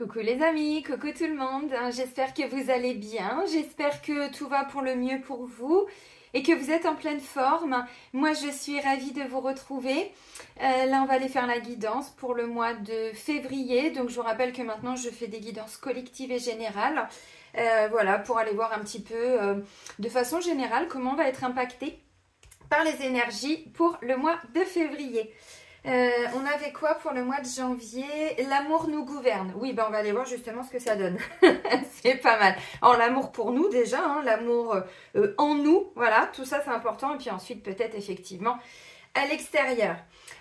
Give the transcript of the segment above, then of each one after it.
Coucou les amis, coucou tout le monde, j'espère que vous allez bien, j'espère que tout va pour le mieux pour vous et que vous êtes en pleine forme. Moi je suis ravie de vous retrouver. Là on va aller faire la guidance pour le mois de février, donc je vous rappelle que maintenant je fais des guidances collectives et générales. Voilà, pour aller voir un petit peu de façon générale comment on va être impacté par les énergies pour le mois de février. On avait quoi pour le mois de janvier? L'amour nous gouverne. Oui, ben on va aller voir justement ce que ça donne. C'est pas mal. Alors l'amour pour nous déjà, hein, l'amour en nous, voilà, tout ça c'est important. Et puis ensuite peut-être effectivement à l'extérieur.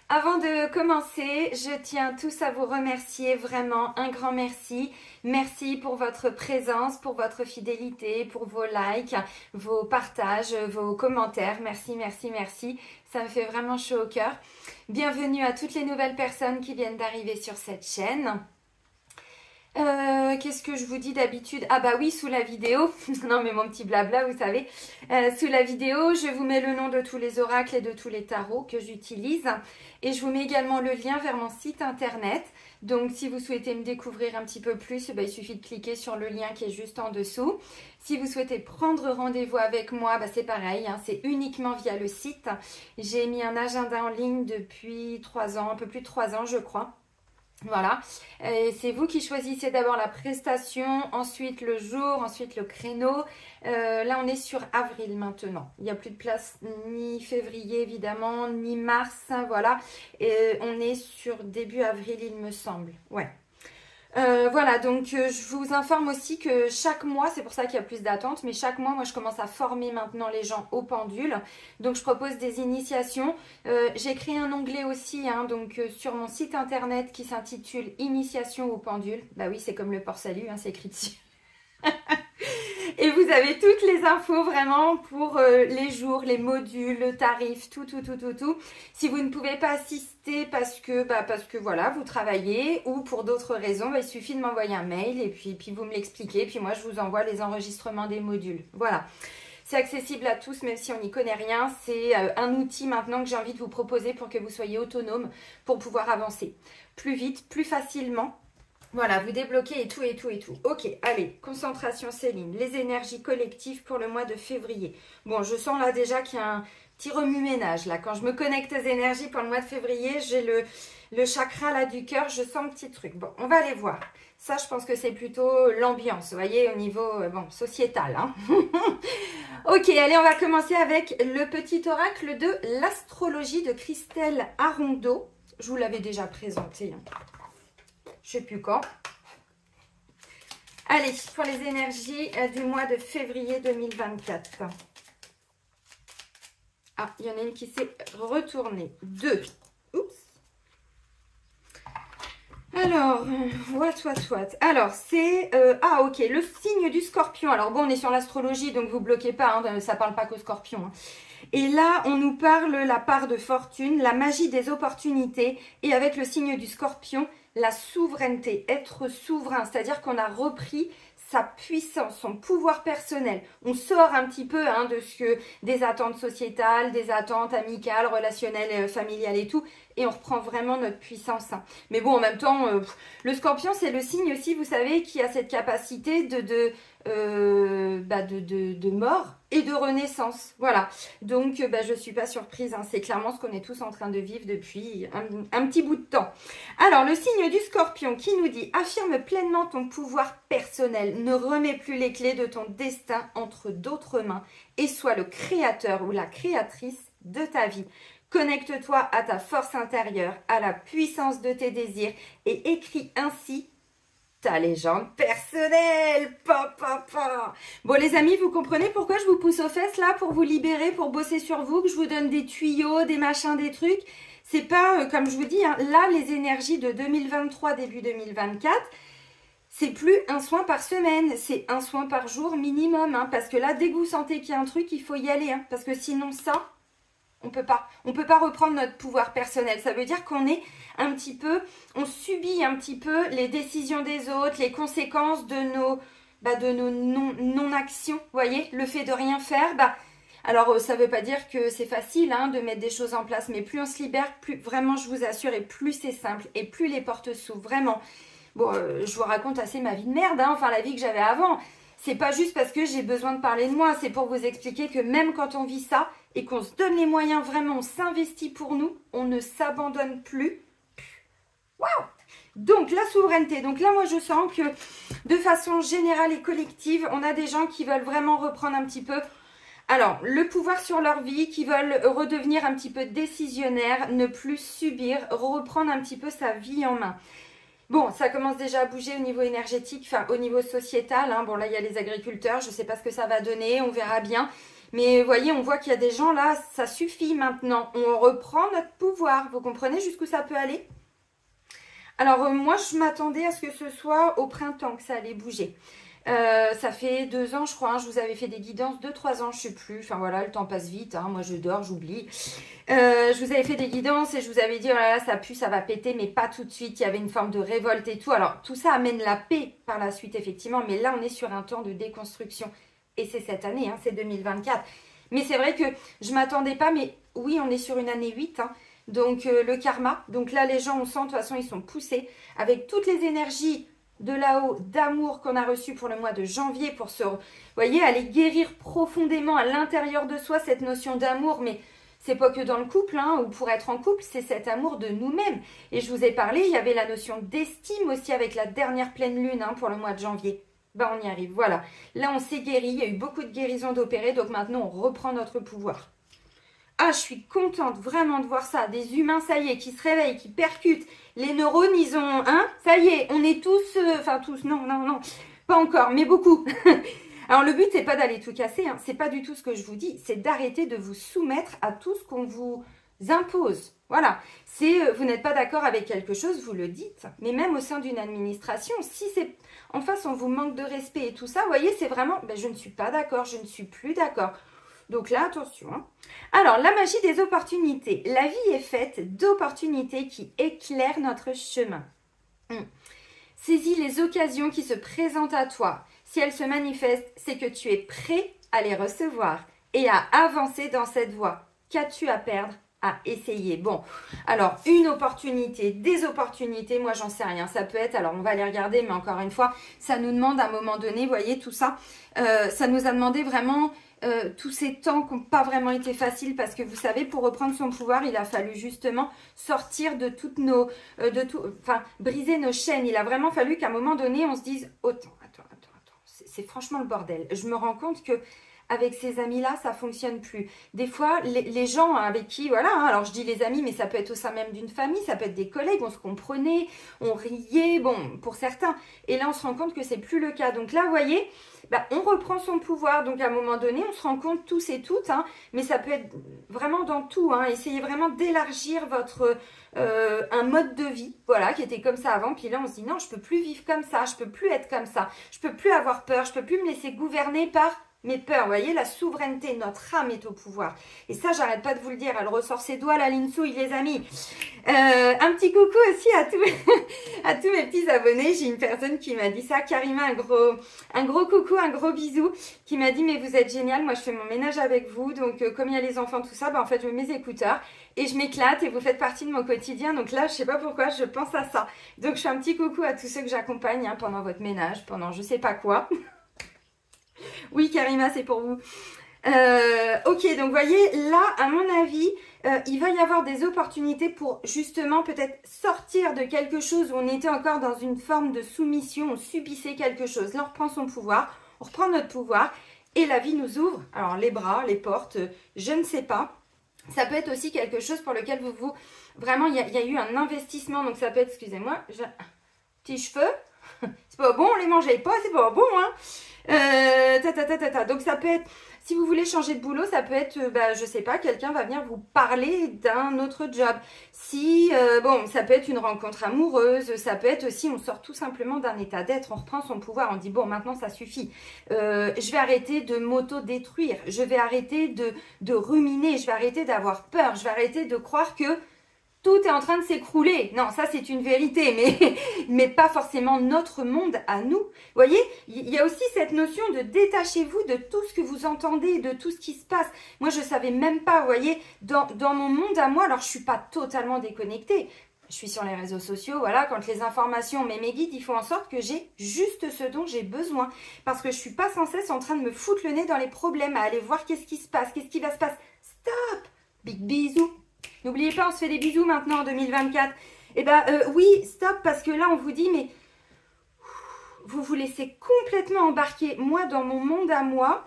Avant de commencer, je tiens tous à vous remercier, vraiment un grand merci. Merci pour votre présence, pour votre fidélité, pour vos likes, vos partages, vos commentaires. Merci, merci, merci. Ça me fait vraiment chaud au cœur. Bienvenue à toutes les nouvelles personnes qui viennent d'arriver sur cette chaîne. Qu'est-ce que je vous dis d'habitude? Ah bah oui, sous la vidéo, non mais mon petit blabla, vous savez, sous la vidéo, je vous mets le nom de tous les oracles et de tous les tarots que j'utilise. Et je vous mets également le lien vers mon site internet. Donc si vous souhaitez me découvrir un petit peu plus, il suffit de cliquer sur le lien qui est juste en dessous. Si vous souhaitez prendre rendez-vous avec moi, c'est pareil, hein, c'est uniquement via le site. J'ai mis un agenda en ligne depuis 3 ans, un peu plus de 3 ans je crois. Voilà, c'est vous qui choisissez d'abord la prestation, ensuite le jour, ensuite le créneau. Là on est sur avril maintenant, il n'y a plus de place ni février évidemment, ni mars, hein, voilà. Et on est sur début avril il me semble, ouais. Voilà, donc je vous informe aussi que chaque mois, c'est pour ça qu'il y a plus d'attentes, mais chaque mois, moi je commence à former maintenant les gens au pendule. Donc je propose des initiations. J'ai créé un onglet aussi, hein, donc sur mon site internet qui s'intitule Initiation au pendule. Bah oui, c'est comme le port-salut, hein, c'est écrit dessus. Et vous avez toutes les infos vraiment pour les jours, les modules, le tarif, tout. Si vous ne pouvez pas assister parce que voilà, vous travaillez ou pour d'autres raisons, il suffit de m'envoyer un mail et puis vous me l'expliquez. Puis moi, je vous envoie les enregistrements des modules. Voilà. C'est accessible à tous, même si on n'y connaît rien. C'est un outil maintenant que j'ai envie de vous proposer pour que vous soyez autonome pour pouvoir avancer plus vite, plus facilement. Voilà, vous débloquez et tout. Ok, allez, concentration Céline, les énergies collectives pour le mois de février. Bon, je sens là déjà qu'il y a un petit remue-ménage là. Quand je me connecte aux énergies pour le mois de février, j'ai le chakra là du cœur, je sens un petit truc. Bon, on va aller voir. Ça, je pense que c'est plutôt l'ambiance, vous voyez, au niveau sociétal. Hein. Ok, allez, on va commencer avec le petit oracle de l'astrologie de Christelle Arondeau. Je vous l'avais déjà présenté, hein. Je sais plus quand. Allez, pour les énergies du mois de février 2024. Ah, il y en a une qui s'est retournée. 2. Oups. Alors, what. Alors, c'est... ah, ok, le signe du scorpion. Alors, bon, on est sur l'astrologie, donc vous bloquez pas, hein, ça parle pas qu'au scorpion. Hein. Et là, on nous parle la part de fortune, la magie des opportunités. Et avec le signe du scorpion, la souveraineté, être souverain, c'est-à-dire qu'on a repris sa puissance, son pouvoir personnel. On sort un petit peu hein, des attentes sociétales, des attentes amicales, relationnelles, familiales et tout, et on reprend vraiment notre puissance. Hein. Mais bon, en même temps, le scorpion, c'est le signe aussi, vous savez, qui a cette capacité de mort et de renaissance. Voilà. Donc, je ne suis pas surprise. Hein. C'est clairement ce qu'on est tous en train de vivre depuis un petit bout de temps. Alors, le signe du scorpion qui nous dit « Affirme pleinement ton pouvoir personnel. Ne remets plus les clés de ton destin entre d'autres mains et sois le créateur ou la créatrice de ta vie. Connecte-toi à ta force intérieure, à la puissance de tes désirs et écris ainsi ta légende personnelle. Bon les amis, vous comprenez pourquoi je vous pousse aux fesses là pour vous libérer, pour bosser sur vous, que je vous donne des tuyaux, des machins, des trucs. C'est pas, comme je vous dis, hein, là les énergies de 2023, début 2024, c'est plus un soin par semaine, c'est un soin par jour minimum. Hein, parce que là, dès que vous sentez qu'il y a un truc, il faut y aller. Hein, parce que sinon ça... On peut pas reprendre notre pouvoir personnel. Ça veut dire qu'on est un petit peu, on subit un petit peu les décisions des autres, les conséquences de nos non-actions. Vous voyez, le fait de rien faire, alors ça veut pas dire que c'est facile hein, de mettre des choses en place, mais plus on se libère, plus vraiment je vous assure, et plus c'est simple, et plus les portes s'ouvrent, vraiment. Bon, je vous raconte assez ma vie de merde, hein, enfin la vie que j'avais avant. C'est pas juste parce que j'ai besoin de parler de moi, c'est pour vous expliquer que même quand on vit ça et qu'on se donne les moyens, vraiment, on s'investit pour nous, on ne s'abandonne plus. Waouh! Donc, la souveraineté. Donc là, moi, je sens que de façon générale et collective, on a des gens qui veulent vraiment reprendre un petit peu, alors, le pouvoir sur leur vie, qui veulent redevenir un petit peu décisionnaires, ne plus subir, reprendre un petit peu sa vie en main. Bon, ça commence déjà à bouger au niveau énergétique, enfin au niveau sociétal. Hein. Bon, là, il y a les agriculteurs, je ne sais pas ce que ça va donner, on verra bien. Mais vous voyez, on voit qu'il y a des gens là, ça suffit maintenant. On reprend notre pouvoir. Vous comprenez jusqu'où ça peut aller? Alors, moi, je m'attendais à ce que ce soit au printemps que ça allait bouger. Ça fait 2 ans, je crois, hein, je vous avais fait des guidances, 2-3 ans, je sais plus. Enfin voilà, le temps passe vite, hein, moi je dors, j'oublie. Je vous avais fait des guidances et je vous avais dit, oh là là, ça pue, ça va péter, mais pas tout de suite. Il y avait une forme de révolte et tout. Alors, tout ça amène la paix par la suite, effectivement. Mais là, on est sur un temps de déconstruction. Et c'est cette année, hein, c'est 2024. Mais c'est vrai que je ne m'attendais pas, mais oui, on est sur une année 8, hein. Donc, le karma. Donc là, les gens, on sent, de toute façon, ils sont poussés avec toutes les énergies de là-haut, d'amour qu'on a reçu pour le mois de janvier, pour se, vous voyez, aller guérir profondément à l'intérieur de soi cette notion d'amour, mais c'est pas que dans le couple, hein, ou pour être en couple, c'est cet amour de nous-mêmes. Et je vous ai parlé, il y avait la notion d'estime aussi avec la dernière pleine lune, hein, pour le mois de janvier. Ben, on y arrive, voilà. Là, on s'est guéri, il y a eu beaucoup de guérisons d'opérer, donc maintenant, on reprend notre pouvoir. Ah, je suis contente vraiment de voir ça. Des humains, ça y est, qui se réveillent, qui percutent. Les neurones, ils ont... Hein, ça y est, on est tous... Enfin, tous, non, pas encore, mais beaucoup. Alors, le but, c'est pas d'aller tout casser. Hein. C'est pas du tout ce que je vous dis. C'est d'arrêter de vous soumettre à tout ce qu'on vous impose. Voilà. C'est vous n'êtes pas d'accord avec quelque chose, vous le dites. Mais même au sein d'une administration, si c'est... En face, on vous manque de respect et tout ça, vous voyez, c'est vraiment... Ben, je ne suis pas d'accord, je ne suis plus d'accord. Donc là, attention. Hein. Alors, la magie des opportunités. La vie est faite d'opportunités qui éclairent notre chemin. Saisis les occasions qui se présentent à toi. Si elles se manifestent, c'est que tu es prêt à les recevoir et à avancer dans cette voie. Qu'as-tu à perdre? À essayer. Bon, alors, une opportunité, des opportunités, moi, j'en sais rien. Ça peut être, alors, on va les regarder, mais encore une fois, ça nous demande à un moment donné, vous voyez, tout ça, ça nous a demandé vraiment... tous ces temps qui n'ont pas vraiment été faciles parce que vous savez, pour reprendre son pouvoir, il a fallu justement sortir de toutes nos... briser nos chaînes. Il a vraiment fallu qu'à un moment donné, on se dise « Attends, c'est franchement le bordel. Je me rends compte que avec ces amis-là, ça ne fonctionne plus. » Des fois, les gens avec qui, voilà, hein, alors je dis les amis, mais ça peut être au sein même d'une famille, ça peut être des collègues, on se comprenait, on riait, bon, pour certains. Et là, on se rend compte que c'est plus le cas. Donc là, vous voyez... Ben, on reprend son pouvoir, donc à un moment donné, on se rend compte tous et toutes, hein, mais ça peut être vraiment dans tout, hein, essayez vraiment d'élargir votre un mode de vie, voilà, qui était comme ça avant, puis là on se dit non, je peux plus vivre comme ça, je peux plus être comme ça, je peux plus avoir peur, je peux plus me laisser gouverner par mes peurs, vous voyez, la souveraineté, notre âme est au pouvoir. Et ça, j'arrête pas de vous le dire, elle ressort ses doigts, la linsouille, les amis. Un petit coucou aussi à tous mes petits abonnés. J'ai une personne qui m'a dit ça, Karima, un gros coucou, un gros bisou, qui m'a dit, mais vous êtes génial, moi je fais mon ménage avec vous, donc comme il y a les enfants, tout ça, ben, en fait je mets mes écouteurs et je m'éclate et vous faites partie de mon quotidien, donc là je sais pas pourquoi je pense à ça. Donc je fais un petit coucou à tous ceux que j'accompagne hein, pendant votre ménage, pendant je sais pas quoi. Oui, Karima, c'est pour vous. Ok, donc vous voyez, là, à mon avis, il va y avoir des opportunités pour justement peut-être sortir de quelque chose où on était encore dans une forme de soumission, on subissait quelque chose. Là, on reprend son pouvoir, on reprend notre pouvoir et la vie nous ouvre. Alors, les bras, les portes, je ne sais pas. Ça peut être aussi quelque chose pour lequel vraiment, il y a eu un investissement. Donc, ça peut être, excusez-moi, petits cheveux. C'est pas bon, on les mangeait pas, c'est pas bon, hein. Donc ça peut être, si vous voulez changer de boulot, ça peut être, je sais pas, quelqu'un va venir vous parler d'un autre job. Si, bon, ça peut être une rencontre amoureuse, ça peut être aussi, on sort tout simplement d'un état d'être, on reprend son pouvoir, on dit bon, maintenant ça suffit. Je vais arrêter de m'auto-détruire, je vais arrêter de ruminer, je vais arrêter d'avoir peur, je vais arrêter de croire que tout est en train de s'écrouler. Non, ça c'est une vérité, mais pas forcément notre monde à nous. Vous voyez, il y a aussi cette notion de détachez-vous de tout ce que vous entendez, de tout ce qui se passe. Moi, je ne savais même pas, vous voyez, dans mon monde à moi, alors je ne suis pas totalement déconnectée. je suis sur les réseaux sociaux, voilà, quand les informations, mais mes guides, ils font en sorte que j'ai juste ce dont j'ai besoin. Parce que je ne suis pas sans cesse en train de me foutre le nez dans les problèmes, à aller voir qu'est-ce qui se passe, qu'est-ce qui va se passer. Stop! Big bisous. N'oubliez pas, on se fait des bisous maintenant en 2024. Eh ben oui, stop, parce que là, on vous dit, mais vous vous laissez complètement embarquer. Moi, dans mon monde à moi,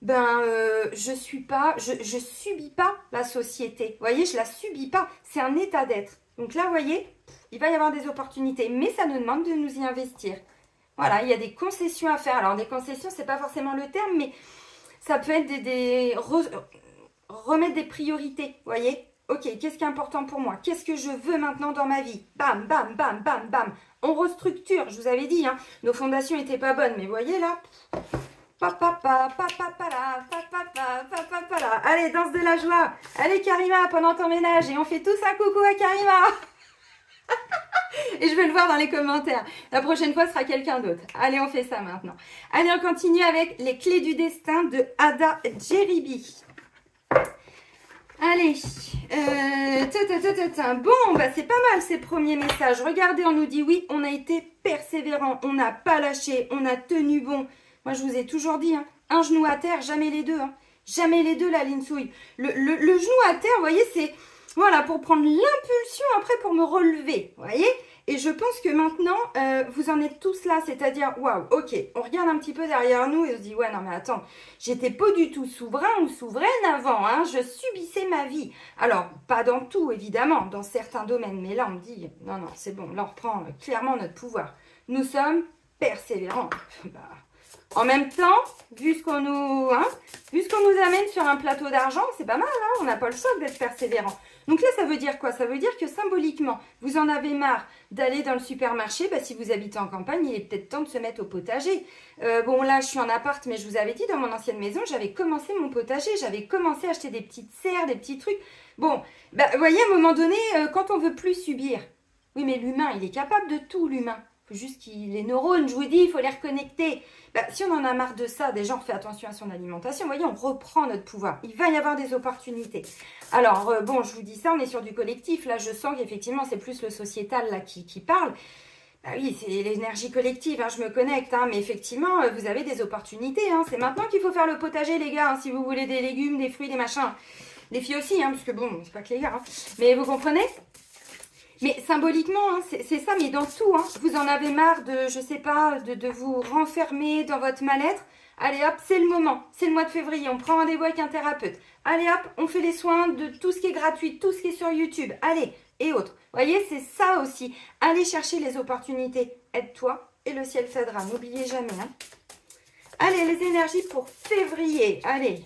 je subis pas la société. Vous voyez, je la subis pas. C'est un état d'être. Donc là, vous voyez, il va y avoir des opportunités, mais ça nous demande de nous y investir. Voilà, il y a des concessions à faire. Alors, des concessions, c'est pas forcément le terme, mais ça peut être remettre des priorités, vous voyez. Ok, qu'est-ce qui est important pour moi? Qu'est-ce que je veux maintenant dans ma vie? Bam, bam, bam, bam, bam. On restructure, je vous avais dit, hein, nos fondations n'étaient pas bonnes, mais vous voyez là, allez, danse de la joie. Allez, Karima, pendant ton ménage. Et on fait tous un coucou à Karima. Et je veux le voir dans les commentaires. La prochaine fois, ce sera quelqu'un d'autre. Allez, on fait ça maintenant. Allez, on continue avec les clés du destin de Ada Jeribi. Allez. Bon, c'est pas mal ces premiers messages. Regardez, on nous dit oui, on a été persévérant. On n'a pas lâché. On a tenu bon. Moi, je vous ai toujours dit, hein, un genou à terre, jamais les deux. Hein. Jamais les deux, la linsouille. Le genou à terre, vous voyez, c'est voilà, pour prendre l'impulsion après pour me relever. Vous voyez? Et je pense que maintenant, vous en êtes tous là. C'est-à-dire, waouh, ok, on regarde un petit peu derrière nous et on se dit, ouais, non, mais attends, j'étais pas du tout souverain ou souveraine avant. Hein, je subissais ma vie. Alors, pas dans tout, évidemment, dans certains domaines. Mais là, on dit, non, non, c'est bon. Là, on reprend clairement notre pouvoir. Nous sommes persévérants. En même temps, vu ce qu'on nous amène sur un plateau d'argent, c'est pas mal, hein, on n'a pas le choix d'être persévérant. Donc là, ça veut dire quoi? Ça veut dire que symboliquement, vous en avez marre d'aller dans le supermarché. Si vous habitez en campagne, il est peut-être temps de se mettre au potager. Bon, là, je suis en appart, mais je vous avais dit, dans mon ancienne maison, j'avais commencé mon potager. J'avais commencé à acheter des petites serres, des petits trucs. Bon, vous voyez, à un moment donné, quand on veut plus subir. Oui, mais l'humain, il est capable de tout, l'humain. Il faut juste les neurones, je vous dis, il faut les reconnecter. Si on en a marre de ça, déjà on fait attention à son alimentation, vous voyez, on reprend notre pouvoir. Il va y avoir des opportunités. Alors, bon, je vous dis ça, on est sur du collectif. Là, je sens qu'effectivement, c'est plus le sociétal là, qui parle. Oui, c'est l'énergie collective, hein, je me connecte. Hein, mais effectivement, vous avez des opportunités. Hein, c'est maintenant qu'il faut faire le potager, les gars, hein, si vous voulez des légumes, des fruits, des machins. Les filles aussi, hein, parce que bon, c'est pas que les gars. Hein, mais vous comprenez ? Mais symboliquement, hein, c'est ça, mais dans tout, hein, vous en avez marre de, je sais pas, de vous renfermer dans votre mal-être. Allez hop, c'est le moment, c'est le mois de février, on prend rendez-vous avec un thérapeute. Allez hop, on fait les soins de tout ce qui est gratuit, tout ce qui est sur YouTube, allez, et autres. Vous voyez, c'est ça aussi. Allez chercher les opportunités, aide-toi et le ciel t'aidera, n'oubliez jamais. Hein. Allez, les énergies pour février, allez.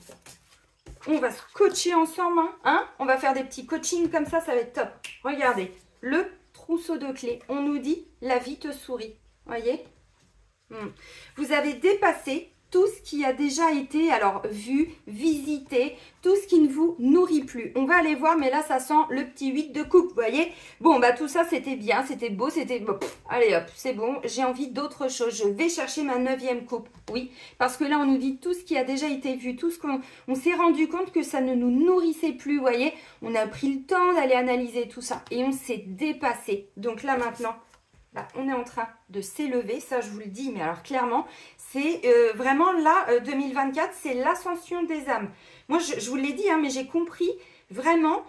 On va se coacher ensemble, hein. On va faire des petits coachings comme ça va être top. Regardez. Le trousseau de clés. On nous dit, la vie te sourit. Voyez? Vous avez dépassé tout ce qui a déjà été, alors, vu, visité, tout ce qui ne vous nourrit plus. On va aller voir, mais là, ça sent le petit 8 de coupe, vous voyez? Bon, tout ça, c'était bien, c'était beau, c'était... Bon, allez, hop, c'est bon, j'ai envie d'autre chose. Je vais chercher ma 9e coupe. Oui, parce que là, on nous dit tout ce qui a déjà été vu, tout ce qu'on s'est rendu compte que ça ne nous nourrissait plus, vous voyez? On a pris le temps d'aller analyser tout ça et on s'est dépassé. Donc là, maintenant... on est en train de s'élever, ça je vous le dis, mais alors clairement, c'est vraiment là, 2024, c'est l'ascension des âmes. Moi, je vous l'ai dit, hein, mais j'ai compris vraiment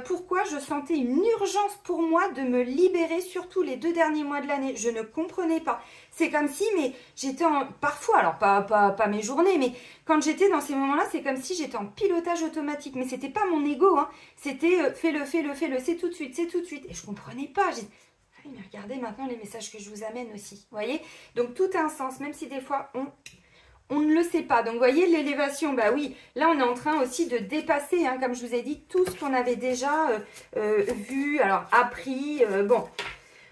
pourquoi je sentais une urgence pour moi de me libérer, surtout les 2 derniers mois de l'année. Je ne comprenais pas. C'est comme si, mais j'étais en... Parfois, alors pas mes journées, mais quand j'étais dans ces moments-là, c'est comme si j'étais en pilotage automatique. Mais c'était pas mon ego, hein. C'était fais-le, c'est tout de suite, c'est tout de suite. Et je comprenais pas. Mais regardez maintenant les messages que je vous amène aussi. Vous voyez? Donc tout a un sens, même si des fois on ne le sait pas. Donc vous voyez l'élévation, oui, là on est en train aussi de dépasser, hein, comme je vous ai dit, tout ce qu'on avait déjà vu, alors appris, bon.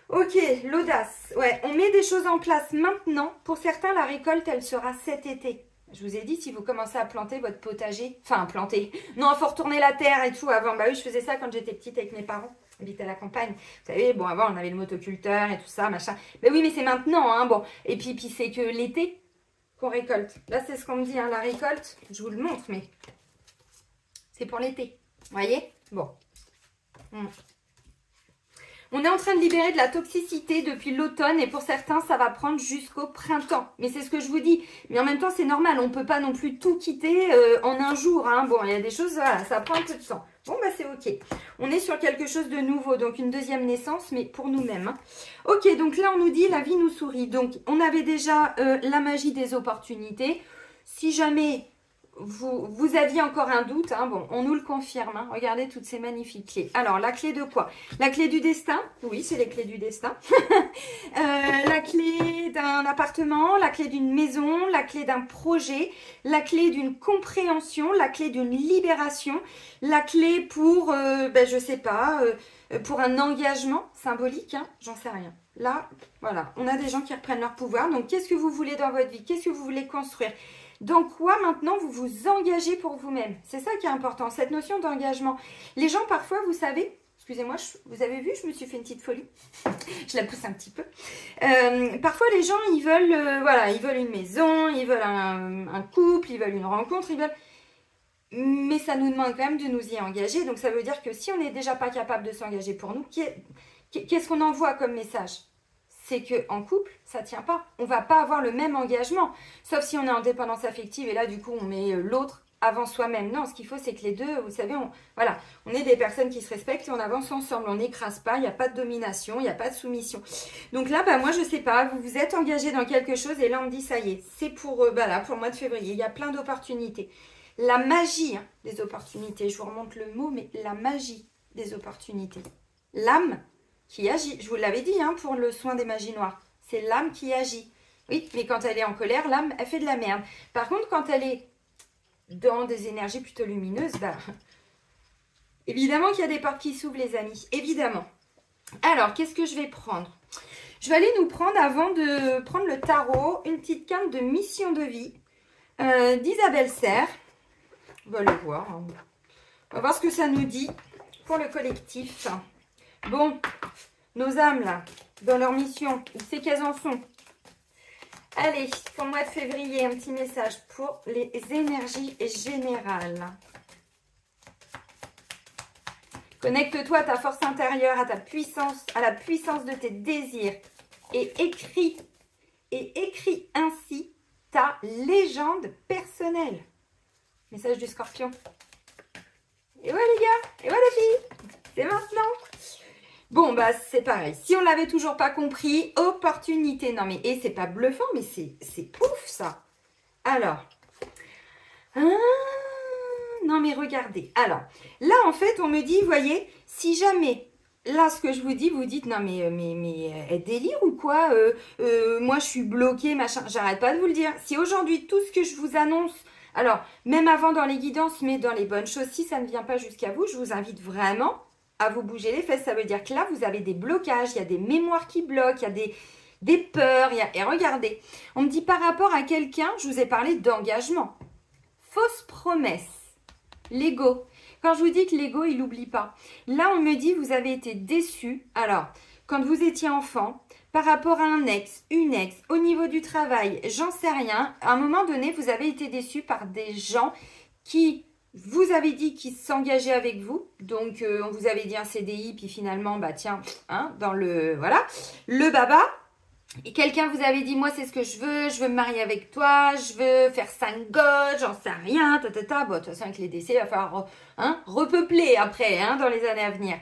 Ok, l'audace. Ouais, on met des choses en place maintenant. Pour certains, la récolte, elle sera cet été. Je vous ai dit, si vous commencez à planter votre potager, enfin planter, non, il faut retourner la terre et tout avant. Oui, je faisais ça quand j'étais petite avec mes parents. Habite à la campagne. Vous savez, bon, avant, on avait le motoculteur et tout ça, machin. Mais oui, mais c'est maintenant, hein, bon. Et puis c'est que l'été qu'on récolte. Là, c'est ce qu'on me dit, hein, la récolte. Je vous le montre, mais c'est pour l'été. Vous voyez? Bon. On est en train de libérer de la toxicité depuis l'automne et pour certains, ça va prendre jusqu'au printemps. Mais c'est ce que je vous dis. Mais en même temps, c'est normal. On ne peut pas non plus tout quitter en un jour. Hein. Bon, il y a des choses, voilà, ça prend un peu de temps. Bon, bah c'est ok. On est sur quelque chose de nouveau, donc une deuxième naissance, mais pour nous-mêmes. Hein. Ok, donc là, on nous dit la vie nous sourit. Donc, on avait déjà la magie des opportunités. Si jamais vous aviez encore un doute, hein, bon, on nous le confirme. Hein, regardez toutes ces magnifiques clés. Alors, la clé de quoi? La clé du destin. Oui, c'est les clés du destin. La clé d'un appartement, la clé d'une maison, la clé d'un projet, la clé d'une compréhension, la clé d'une libération, la clé pour, ben, je sais pas, pour un engagement symbolique, hein, j'en sais rien. Là, voilà, on a des gens qui reprennent leur pouvoir. Donc, qu'est-ce que vous voulez dans votre vie? Qu'est-ce que vous voulez construire? Dans quoi maintenant vous vous engagez pour vous-même? C'est ça qui est important, cette notion d'engagement. Les gens parfois, vous savez, excusez-moi, vous avez vu, je me suis fait une petite folie. Je la pousse un petit peu. Parfois les gens, ils veulent, voilà, ils veulent une maison, ils veulent un couple, ils veulent une rencontre, ils veulent... Mais ça nous demande quand même de nous y engager. Donc ça veut dire que si on n'est déjà pas capable de s'engager pour nous, qu'est-ce qu'on envoie comme message? C'est qu'en couple, ça ne tient pas. On ne va pas avoir le même engagement. Sauf si on est en dépendance affective et là, du coup, on met l'autre avant soi-même. Non, ce qu'il faut, c'est que les deux, vous savez, voilà, on est des personnes qui se respectent et on avance ensemble. On n'écrase pas, il n'y a pas de domination, il n'y a pas de soumission. Donc là, bah, moi, je ne sais pas, vous vous êtes engagé dans quelque chose et là, on me dit, ça y est, c'est pour, bah, là, pour le mois de février. Il y a plein d'opportunités. La magie hein, des opportunités. Je vous remonte le mot, mais la magie des opportunités. L'âme qui agit. Je vous l'avais dit hein, pour le soin des magies noires. C'est l'âme qui agit. Oui, mais quand elle est en colère, l'âme, elle fait de la merde. Par contre, quand elle est dans des énergies plutôt lumineuses, bah, évidemment qu'il y a des portes qui s'ouvrent, les amis. Évidemment. Alors, qu'est-ce que je vais prendre? Je vais aller nous prendre, avant de prendre le tarot, une petite carte de mission de vie d'Isabelle Serre. On va le voir. Hein. On va voir ce que ça nous dit pour le collectif. Bon, nos âmes là, dans leur mission, où c'est qu'elles en sont? Allez, pour le mois de février, un petit message pour les énergies générales. Connecte-toi à ta force intérieure, à ta puissance, à la puissance de tes désirs et écris ainsi ta légende personnelle. Message du Scorpion. Et ouais les gars, et ouais les filles, c'est maintenant. Bon, bah, c'est pareil. Si on l'avait toujours pas compris, opportunité. Non, mais, et c'est pas bluffant, mais c'est pouf, ça. Alors. Ah, non, mais regardez. Alors, là, en fait, on me dit, vous voyez, si jamais, là, ce que je vous dis, vous dites, non, mais elle délire ou quoi? Moi, je suis bloquée, machin. J'arrête pas de vous le dire. Si aujourd'hui, tout ce que je vous annonce, alors, même avant dans les guidances, mais dans les bonnes choses, si ça ne vient pas jusqu'à vous, je vous invite vraiment à vous bouger les fesses. Ça veut dire que là, vous avez des blocages, il y a des mémoires qui bloquent, il y a des peurs. Et regardez, on me dit par rapport à quelqu'un, je vous ai parlé d'engagement. Fausse promesse, l'ego. Quand je vous dis que l'ego, il n'oublie pas. Là, on me dit, vous avez été déçu. Alors, quand vous étiez enfant, par rapport à un ex, une ex, au niveau du travail, j'en sais rien. À un moment donné, vous avez été déçu par des gens qui... vous avez dit qu'ils s'engageaient avec vous, donc on vous avait dit un CDI, puis finalement, bah tiens, hein, dans le, voilà, le baba, et quelqu'un vous avait dit, moi c'est ce que je veux me marier avec toi, je veux faire 5 gosses, j'en sais rien, bon, de toute façon avec les décès, il va falloir hein, repeupler après, hein, dans les années à venir.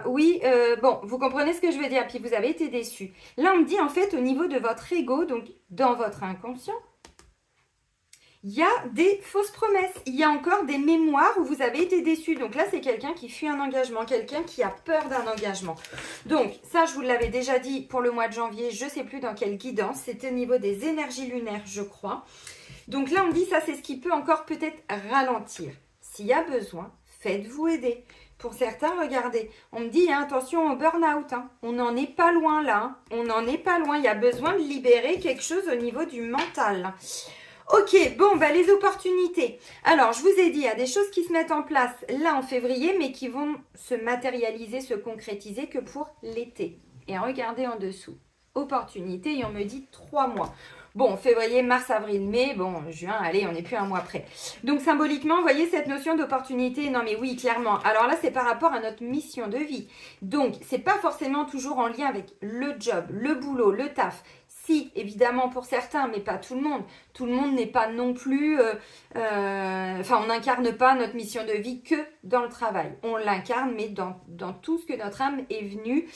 Oui, bon, vous comprenez ce que je veux dire, puis vous avez été déçu. Là, on me dit, en fait, au niveau de votre ego, donc dans votre inconscient, il y a des fausses promesses. Il y a encore des mémoires où vous avez été déçu. Donc là, c'est quelqu'un qui fuit un engagement, quelqu'un qui a peur d'un engagement. Donc ça, je vous l'avais déjà dit pour le mois de janvier. Je ne sais plus dans quelle guidance. C'était au niveau des énergies lunaires, je crois. Donc là, on me dit ça, c'est ce qui peut encore peut-être ralentir. S'il y a besoin, faites-vous aider. Pour certains, regardez, on me dit, hein, attention au burn-out. Hein. On n'en est pas loin là. Hein. On n'en est pas loin. Il y a besoin de libérer quelque chose au niveau du mental. Ok, bon, bah les opportunités. Alors, je vous ai dit, il y a des choses qui se mettent en place là en février, mais qui vont se matérialiser, se concrétiser que pour l'été. Et regardez en dessous. Opportunité, et on me dit 3 mois. Bon, février, mars, avril, mai, bon, juin, allez, on n'est plus un mois près. Donc, symboliquement, vous voyez cette notion d'opportunité? Non, mais oui, clairement. Alors là, c'est par rapport à notre mission de vie. Donc, c'est pas forcément toujours en lien avec le job, le boulot, le taf. Si, évidemment, pour certains, mais pas tout le monde. Tout le monde n'est pas non plus... Enfin, on n'incarne pas notre mission de vie que dans le travail. On l'incarne, mais dans tout ce que notre âme est venue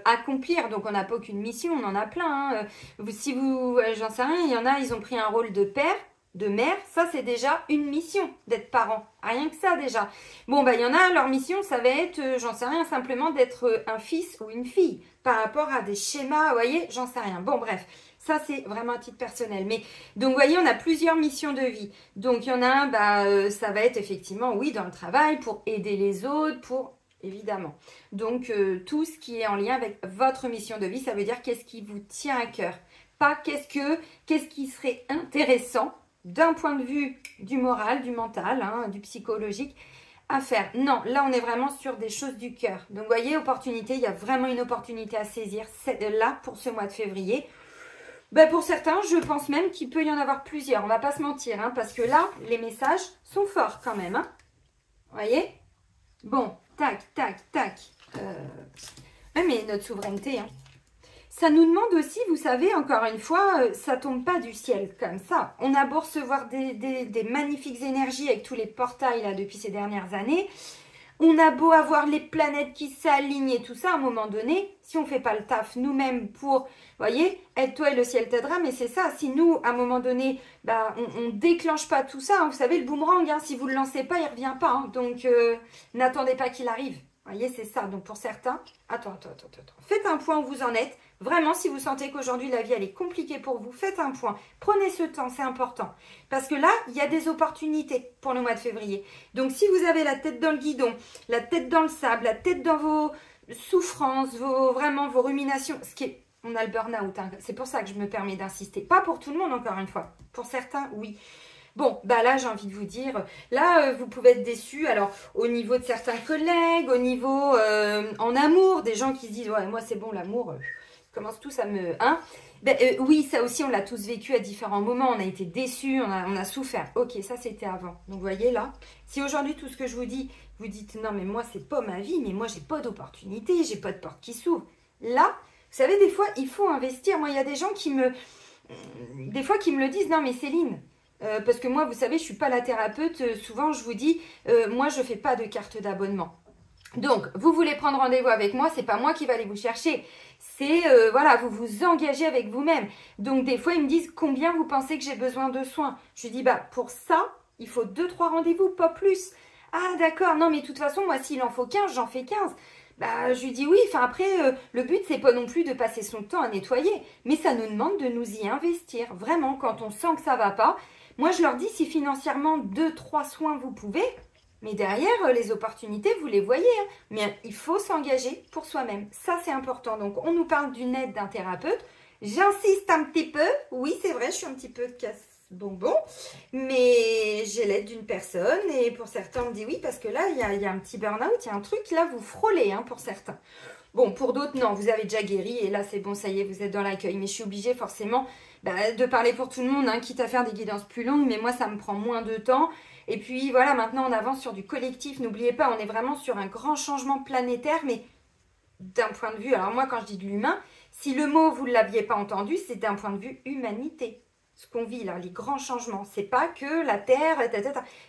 accomplir. Donc, on n'a pas aucune mission, on en a plein. Hein. Si vous... J'en sais rien, il y en a, ils ont pris un rôle de père, de mère. Ça, c'est déjà une mission d'être parent. Rien que ça, déjà. Bon, bah, il y en a, leur mission, ça va être, j'en sais rien, simplement d'être un fils ou une fille. Par rapport à des schémas, vous voyez, j'en sais rien. Bon, bref, ça, c'est vraiment un titre personnel. Mais, donc, vous voyez, on a plusieurs missions de vie. Donc, il y en a un, bah, ça va être effectivement, oui, dans le travail, pour aider les autres, pour... Évidemment. Donc, tout ce qui est en lien avec votre mission de vie, ça veut dire qu'est-ce qui vous tient à cœur. Pas qu'est-ce qui serait intéressant d'un point de vue du moral, du mental, hein, du psychologique, à faire. Non, là, on est vraiment sur des choses du cœur. Donc, vous voyez, opportunité, il y a vraiment une opportunité à saisir là pour ce mois de février. Ben, pour certains, je pense même qu'il peut y en avoir plusieurs. On ne va pas se mentir, hein, parce que là, les messages sont forts quand même. Hein. Vous voyez? Bon, tac, tac, tac. Mais notre souveraineté, hein. Ça nous demande aussi, vous savez, encore une fois, ça tombe pas du ciel comme ça. On a beau recevoir des magnifiques énergies avec tous les portails là depuis ces dernières années. On a beau avoir les planètes qui s'alignent et tout ça, à un moment donné, si on ne fait pas le taf nous-mêmes pour, vous voyez, aide-toi et le ciel t'aidera, mais c'est ça, si nous, à un moment donné, bah, on ne déclenche pas tout ça, hein, vous savez, le boomerang, hein, si vous ne le lancez pas, il ne revient pas, hein, donc n'attendez pas qu'il arrive. Vous voyez, c'est ça. Donc, pour certains, attends. Faites un point où vous en êtes. Vraiment, si vous sentez qu'aujourd'hui, la vie, elle est compliquée pour vous, faites un point. Prenez ce temps, c'est important. Parce que là, il y a des opportunités pour le mois de février. Donc, si vous avez la tête dans le guidon, la tête dans le sable, la tête dans vos souffrances, vraiment vos ruminations, on a le burn-out. Hein. C'est pour ça que je me permets d'insister. Pas pour tout le monde, encore une fois. Pour certains, oui. Bon, bah là, j'ai envie de vous dire, là, vous pouvez être déçus, alors, au niveau de certains collègues, au niveau en amour, des gens qui se disent, ouais, moi, c'est bon, l'amour, commence tous à me... Hein oui, ça aussi, on l'a tous vécu à différents moments, on a été déçus, on a souffert. Ok, ça, c'était avant. Donc, vous voyez, là, si aujourd'hui, tout ce que je vous dis, vous dites, non, mais moi, c'est pas ma vie, mais moi, j'ai pas d'opportunité, j'ai pas de porte qui s'ouvre. Là, vous savez, des fois, il faut investir. Moi, il y a des gens qui me... Des fois, qui me le disent, non, mais Céline... parce que moi, vous savez, je ne suis pas la thérapeute. Souvent, je vous dis, moi, je ne fais pas de carte d'abonnement. Donc, vous voulez prendre rendez-vous avec moi, c'est pas moi qui vais aller vous chercher. C'est, voilà, vous vous engagez avec vous-même. Donc, des fois, ils me disent, combien vous pensez que j'ai besoin de soins? Je dis, bah, pour ça, il faut 2-3 rendez-vous, pas plus. Ah, d'accord, non, mais de toute façon, moi, s'il en faut 15, j'en fais 15. Bah, je lui dis oui, enfin après, le but, c'est pas non plus de passer son temps à nettoyer. Mais ça nous demande de nous y investir. Vraiment, quand on sent que ça va pas... Moi, je leur dis, si financièrement, 2-3 soins, vous pouvez, mais derrière, les opportunités, vous les voyez. Hein. Mais il faut s'engager pour soi-même. Ça, c'est important. Donc, on nous parle d'une aide d'un thérapeute. J'insiste un petit peu. Oui, c'est vrai, je suis un petit peu casse-bonbon. Mais j'ai l'aide d'une personne. Et pour certains, on me dit oui, parce que là, il y a un petit burn-out. Il y a un truc, là, vous frôlez, hein, pour certains. Bon, pour d'autres, non, vous avez déjà guéri. Et là, c'est bon, ça y est, vous êtes dans l'accueil. Mais je suis obligée, forcément... de parler pour tout le monde, hein, quitte à faire des guidances plus longues, mais moi ça me prend moins de temps. Et puis voilà, maintenant on avance sur du collectif, n'oubliez pas, on est vraiment sur un grand changement planétaire, mais d'un point de vue, alors moi quand je dis de l'humain, si le mot vous ne l'aviez pas entendu, c'est d'un point de vue humanité. Ce qu'on vit là, les grands changements, c'est pas que la Terre,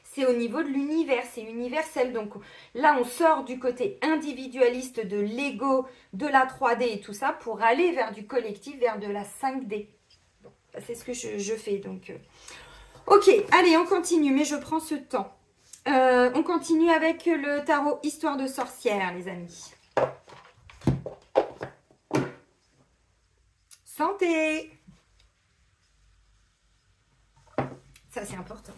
c'est au niveau de l'univers, c'est universel. Donc là, on sort du côté individualiste de l'ego, de la 3D et tout ça, pour aller vers du collectif, vers de la 5D. C'est ce que je fais, donc... Ok, allez, on continue, mais je prends ce temps. On continue avec le tarot Histoire de sorcière, les amis. Santé! Ça, c'est important.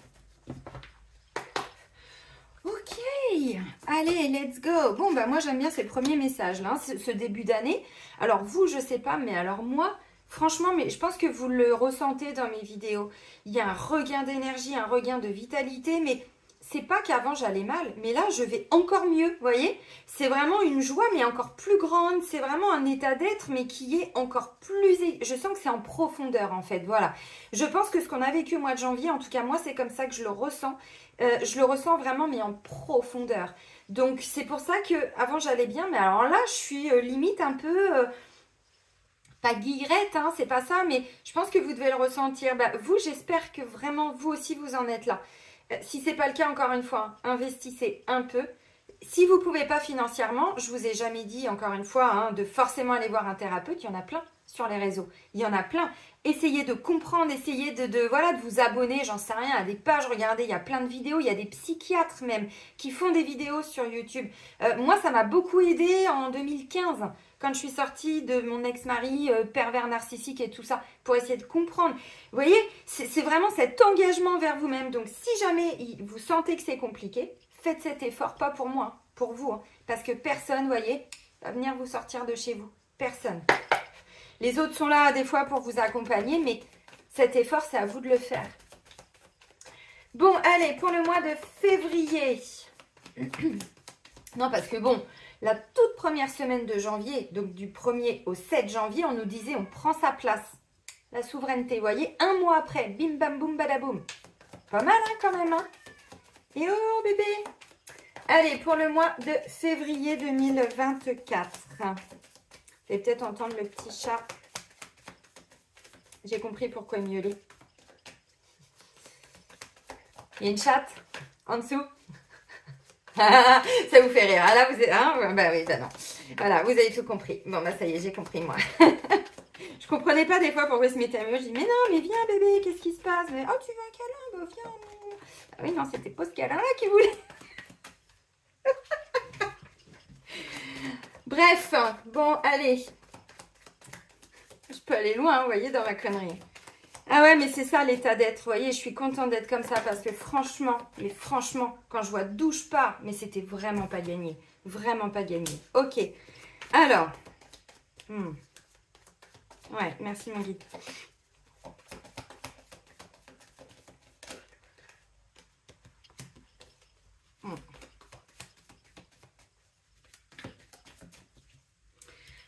Ok, allez, let's go. Bon, bah moi, j'aime bien ces premiers messages, là, ce début d'année. Alors, vous, je sais pas, mais alors moi... Franchement, mais je pense que vous le ressentez dans mes vidéos. Il y a un regain d'énergie, un regain de vitalité, mais c'est pas qu'avant j'allais mal, mais là je vais encore mieux, vous voyez. C'est vraiment une joie, mais encore plus grande. C'est vraiment un état d'être, mais qui est encore plus... Je sens que c'est en profondeur, en fait, voilà. Je pense que ce qu'on a vécu au mois de janvier, en tout cas moi, c'est comme ça que je le ressens. Je le ressens vraiment, mais en profondeur. Donc c'est pour ça que avant j'allais bien, mais alors là, je suis limite un peu... pas guillerette, hein, c'est pas ça, mais je pense que vous devez le ressentir. Bah, vous, j'espère que vraiment, vous aussi, vous en êtes là. Si ce n'est pas le cas, encore une fois, investissez un peu. Si vous ne pouvez pas financièrement, je ne vous ai jamais dit, encore une fois, hein, de forcément aller voir un thérapeute. Il y en a plein sur les réseaux. Il y en a plein. Essayez de comprendre, essayez voilà, de vous abonner, j'en sais rien, à des pages. Regardez, il y a plein de vidéos. Il y a des psychiatres même qui font des vidéos sur YouTube. Moi, ça m'a beaucoup aidé en 2015. Quand je suis sortie de mon ex-mari pervers narcissique et tout ça, pour essayer de comprendre. Vous voyez, c'est vraiment cet engagement vers vous-même. Donc, si jamais vous sentez que c'est compliqué, faites cet effort, pas pour moi, pour vous. Hein, parce que personne, vous voyez, va venir vous sortir de chez vous. Personne. Les autres sont là des fois pour vous accompagner, mais cet effort, c'est à vous de le faire. Bon, allez, pour le mois de février. Non, parce que bon... La toute première semaine de janvier, donc du 1er au 7 janvier, on nous disait on prend sa place. La souveraineté, vous voyez, un mois après, bim bam boum badaboum. Pas mal hein, quand même. Hein. Et oh bébé. Allez, pour le mois de février 2024. Vous allez peut-être entendre le petit chat. J'ai compris pourquoi il miaulait. Il y a une chatte en dessous. Ça vous fait rire. Ah là, vous êtes... Hein, bah oui, bah non. Voilà, vous avez tout compris. Bon, bah ça y est, j'ai compris, moi. Je comprenais pas des fois pourquoi il se mettait à miauler. Je dis, mais non, mais viens, bébé, qu'est-ce qui se passe? Mais, oh, tu veux un câlin? Bah, viens. Ah oui, non, c'était pas ce câlin-là qu'il voulait. Bref, bon, allez. Je peux aller loin, vous voyez, dans ma connerie. Ah ouais, mais c'est ça l'état d'être, vous voyez, je suis contente d'être comme ça parce que franchement, quand je vois d'où je pars, mais c'était vraiment pas gagné. Vraiment pas gagné. Ok, alors. Ouais, merci mon guide.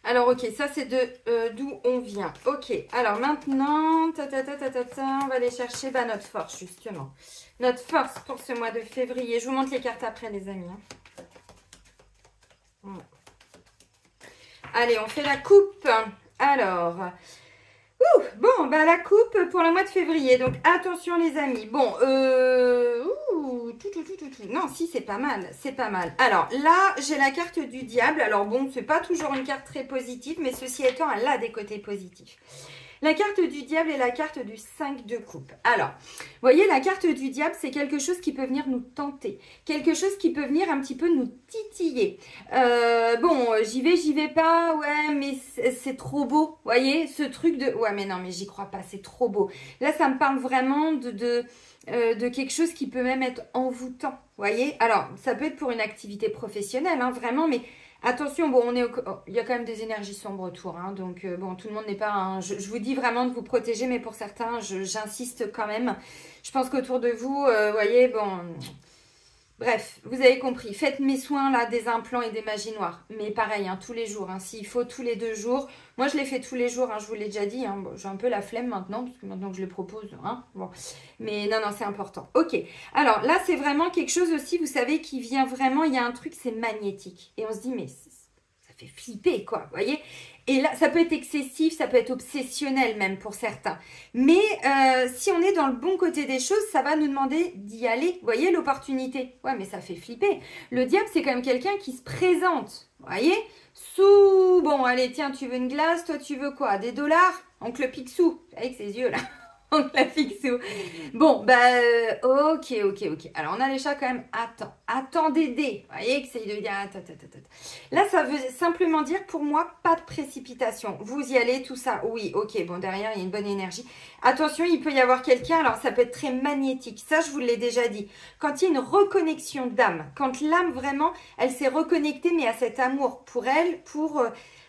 Alors, ok, ça c'est de d'où on vient. Ok, alors maintenant, on va aller chercher notre force, justement. Notre force pour ce mois de février. Je vous montre les cartes après, les amis. Hein. Allez, on fait la coupe. Alors, bon, la coupe pour le mois de février. Donc, attention les amis. Bon, non, si, c'est pas mal. C'est pas mal. Alors, là, j'ai la carte du diable. Alors, bon, c'est pas toujours une carte très positive, mais ceci étant, elle a des côtés positifs. La carte du diable et la carte du 5 de coupe. Alors, vous voyez, la carte du diable, c'est quelque chose qui peut venir nous tenter. Quelque chose qui peut venir un petit peu nous titiller. Bon, j'y vais pas, ouais, mais c'est trop beau. Vous voyez, ce truc de... Ouais, mais non, mais j'y crois pas, c'est trop beau. Là, ça me parle vraiment de quelque chose qui peut même être envoûtant. Vous voyez, alors, ça peut être pour une activité professionnelle, hein, vraiment, mais... Attention, bon, il y a quand même des énergies sombres autour, hein, donc bon, tout le monde n'est pas... Hein, je vous dis vraiment de vous protéger, mais pour certains, j'insiste quand même. Je pense qu'autour de vous, voyez, bon... Bref, vous avez compris. Faites mes soins, là, des implants et des magies noires. Mais pareil, hein, tous les jours, hein, s'il faut, tous les 2 jours. Moi, je les fais tous les jours, hein, je vous l'ai déjà dit. Hein, bon, j'ai un peu la flemme maintenant, parce que maintenant que je les propose, hein, bon. Mais non, c'est important. Ok, alors là, c'est vraiment quelque chose aussi, vous savez, qui vient vraiment, il y a un truc, c'est magnétique. Et on se dit, mais ça fait flipper, quoi, vous voyez. Et là, ça peut être excessif, ça peut être obsessionnel même pour certains. Mais si on est dans le bon côté des choses, ça va nous demander d'y aller. Vous voyez l'opportunité? Ouais, mais ça fait flipper. Le diable, c'est quand même quelqu'un qui se présente. Vous voyez? Sous... Bon, allez, tiens, tu veux une glace? Toi, tu veux quoi? Des dollars? Oncle Picsou. Avec ses yeux, là. Oncle Picsou. Bon, ok. Alors, on a les chats quand même. Attends d'aider. Vous voyez que c'est de dire... Là, ça veut simplement dire, pour moi, pas de précipitation. Vous y allez, tout ça. Oui, ok. Bon, derrière, il y a une bonne énergie. Attention, il peut y avoir quelqu'un. Alors, ça peut être très magnétique. Ça, je vous l'ai déjà dit. Quand il y a une reconnexion d'âme, quand l'âme, vraiment, elle s'est reconnectée, mais à cet amour pour elle, pour...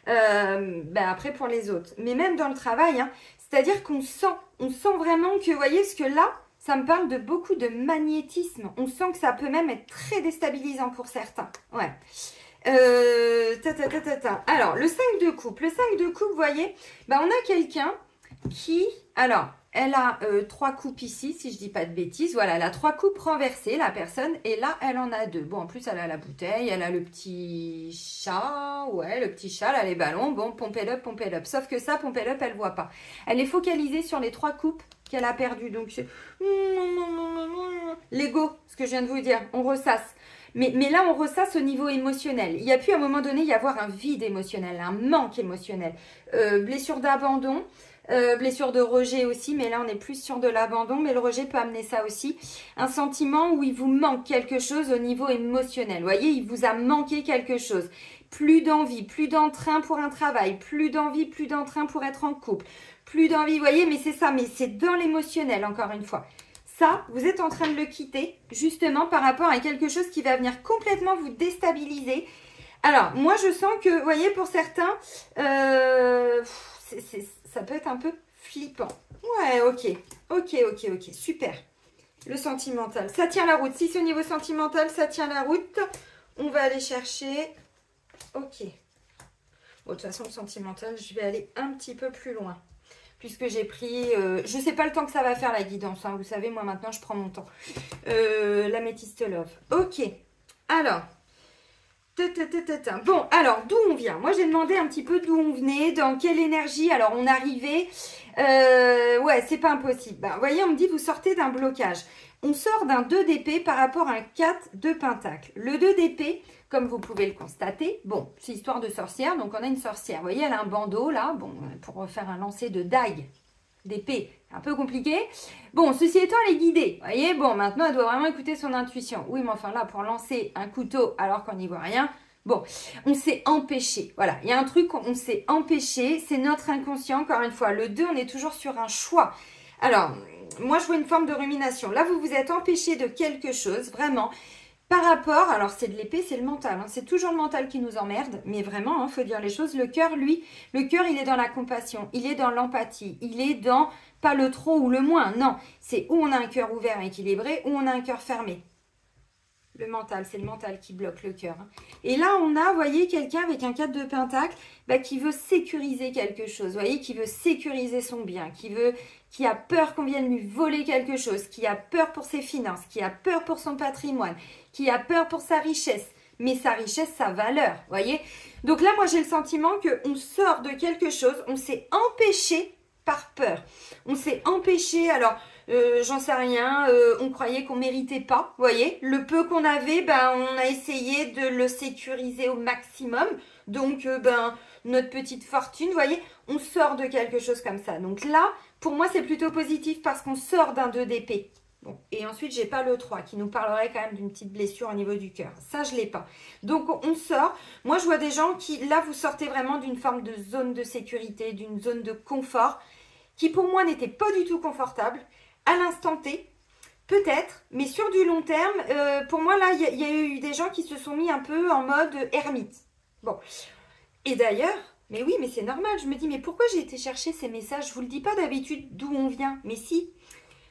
après, pour les autres. Mais même dans le travail, hein, c'est-à-dire qu'on sent vraiment que, vous voyez, parce que là, ça me parle de beaucoup de magnétisme. On sent que ça peut même être très déstabilisant pour certains. Ouais. Alors, le 5 de coupe. Le 5 de coupe, vous voyez, bah, on a quelqu'un qui... Alors, elle a 3 coupes ici, si je dis pas de bêtises. Voilà, elle a 3 coupes renversées, la personne. Et là, elle en a 2. Bon, en plus, elle a la bouteille, elle a le petit chat. Ouais, le petit chat, là, les ballons. Bon, pompez-le up, pompez-le up. Sauf que ça, pompez-le up, elle voit pas. Elle est focalisée sur les 3 coupes qu'elle a perdues. Donc, l'ego, ce que je viens de vous dire, on ressasse. Mais là, on ressasse au niveau émotionnel. Il y a pu, à un moment donné, y avoir un vide émotionnel, un manque émotionnel. Blessure d'abandon. Blessure de rejet aussi, mais là on est plus sur de l'abandon, mais le rejet peut amener ça aussi. Un sentiment où il vous manque quelque chose au niveau émotionnel. Vous voyez, il vous a manqué quelque chose. Plus d'envie, plus d'entrain pour un travail, plus d'envie, plus d'entrain pour être en couple. Plus d'envie, vous voyez, mais c'est ça, mais c'est dans l'émotionnel encore une fois. Ça, vous êtes en train de le quitter justement par rapport à quelque chose qui va venir complètement vous déstabiliser. Alors, moi je sens que, vous voyez, pour certains, ça peut être un peu flippant. Ouais, ok, super. Le sentimental, ça tient la route. Si c'est au niveau sentimental, ça tient la route. On va aller chercher. Ok. Bon, de toute façon, le sentimental, je vais aller un petit peu plus loin. Puisque j'ai pris... je ne sais pas le temps que ça va faire la guidance. Hein, vous savez, moi maintenant, je prends mon temps. L'améthyste love. Ok. Alors... Bon, alors, d'où on vient? Moi, j'ai demandé un petit peu d'où on venait, dans quelle énergie. Alors, on arrivait. Ouais, c'est pas impossible. Ben, vous voyez, on me dit, vous sortez d'un blocage. On sort d'un 2 d'épée par rapport à un 4 de pentacle. Le 2 d'épée, comme vous pouvez le constater, bon, c'est histoire de sorcière. Donc, on a une sorcière. Vous voyez, elle a un bandeau, là, bon, pour faire un lancer de dague, d'épée. Un peu compliqué. Bon, ceci étant, elle est guidée. Vous voyez, bon, maintenant, elle doit vraiment écouter son intuition. Oui, mais enfin là, pour lancer un couteau alors qu'on n'y voit rien, bon, on s'est empêché. Voilà, il y a un truc, on s'est empêché. C'est notre inconscient, encore une fois. Le 2, on est toujours sur un choix. Alors, moi, je vois une forme de rumination. Là, vous vous êtes empêché de quelque chose, vraiment. Par rapport, alors c'est de l'épée, c'est le mental. Hein. C'est toujours le mental qui nous emmerde. Mais vraiment, il faut dire les choses. Le cœur, lui, le cœur, il est dans la compassion. Il est dans l'empathie. Il est dans... Pas le trop ou le moins, non. C'est où on a un cœur ouvert et équilibré, ou on a un cœur fermé. Le mental, c'est le mental qui bloque le cœur. Hein. Et là, on a, vous voyez, quelqu'un avec un 4 de pentacle qui veut sécuriser quelque chose. Vous voyez, qui veut sécuriser son bien, qui a peur qu'on vienne lui voler quelque chose, qui a peur pour ses finances, qui a peur pour son patrimoine, qui a peur pour sa richesse. Mais sa richesse, sa valeur, vous voyez. Donc là, moi, j'ai le sentiment qu'on sort de quelque chose, on s'est empêché par peur. On s'est empêché, alors, j'en sais rien, on croyait qu'on méritait pas, vous voyez. Le peu qu'on avait, on a essayé de le sécuriser au maximum. Donc, notre petite fortune, vous voyez, on sort de quelque chose comme ça. Donc là, pour moi, c'est plutôt positif parce qu'on sort d'un 2 d'épée. Bon, et ensuite, j'ai pas le 3 qui nous parlerait quand même d'une petite blessure au niveau du cœur. Ça, je l'ai pas. Donc, on sort. Moi, je vois des gens qui, là, vous sortez vraiment d'une forme de zone de sécurité, d'une zone de confort qui, pour moi, n'était pas du tout confortable. À l'instant T, peut-être, mais sur du long terme, pour moi, là, il y a eu des gens qui se sont mis un peu en mode ermite. Bon. Et d'ailleurs, mais oui, mais c'est normal. Je me dis, mais pourquoi j'ai été chercher ces messages? Je vous le dis pas d'habitude d'où on vient. Mais si.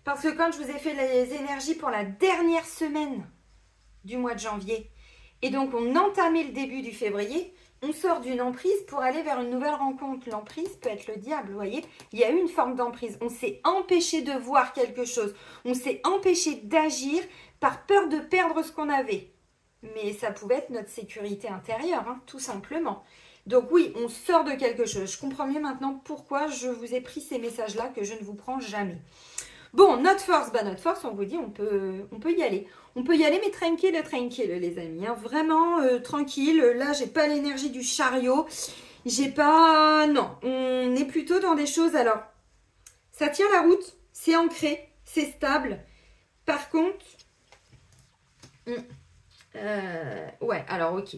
Parce que quand je vous ai fait les énergies pour la dernière semaine du mois de janvier, et donc on entamait le début du février, on sort d'une emprise pour aller vers une nouvelle rencontre. L'emprise peut être le diable, vous voyez. Il y a eu une forme d'emprise. On s'est empêché de voir quelque chose. On s'est empêché d'agir par peur de perdre ce qu'on avait. Mais ça pouvait être notre sécurité intérieure, hein, tout simplement. Donc oui, on sort de quelque chose. Je comprends mieux maintenant pourquoi je vous ai pris ces messages-là que je ne vous prends jamais. Bon, notre force, on vous dit, on peut y aller. On peut y aller, mais tranquille, les amis. Hein. Vraiment tranquille. Là, j'ai pas l'énergie du chariot. J'ai pas... Non, on est plutôt dans des choses... Alors, ça tient la route. C'est ancré. C'est stable. Par contre... ouais, alors, ok.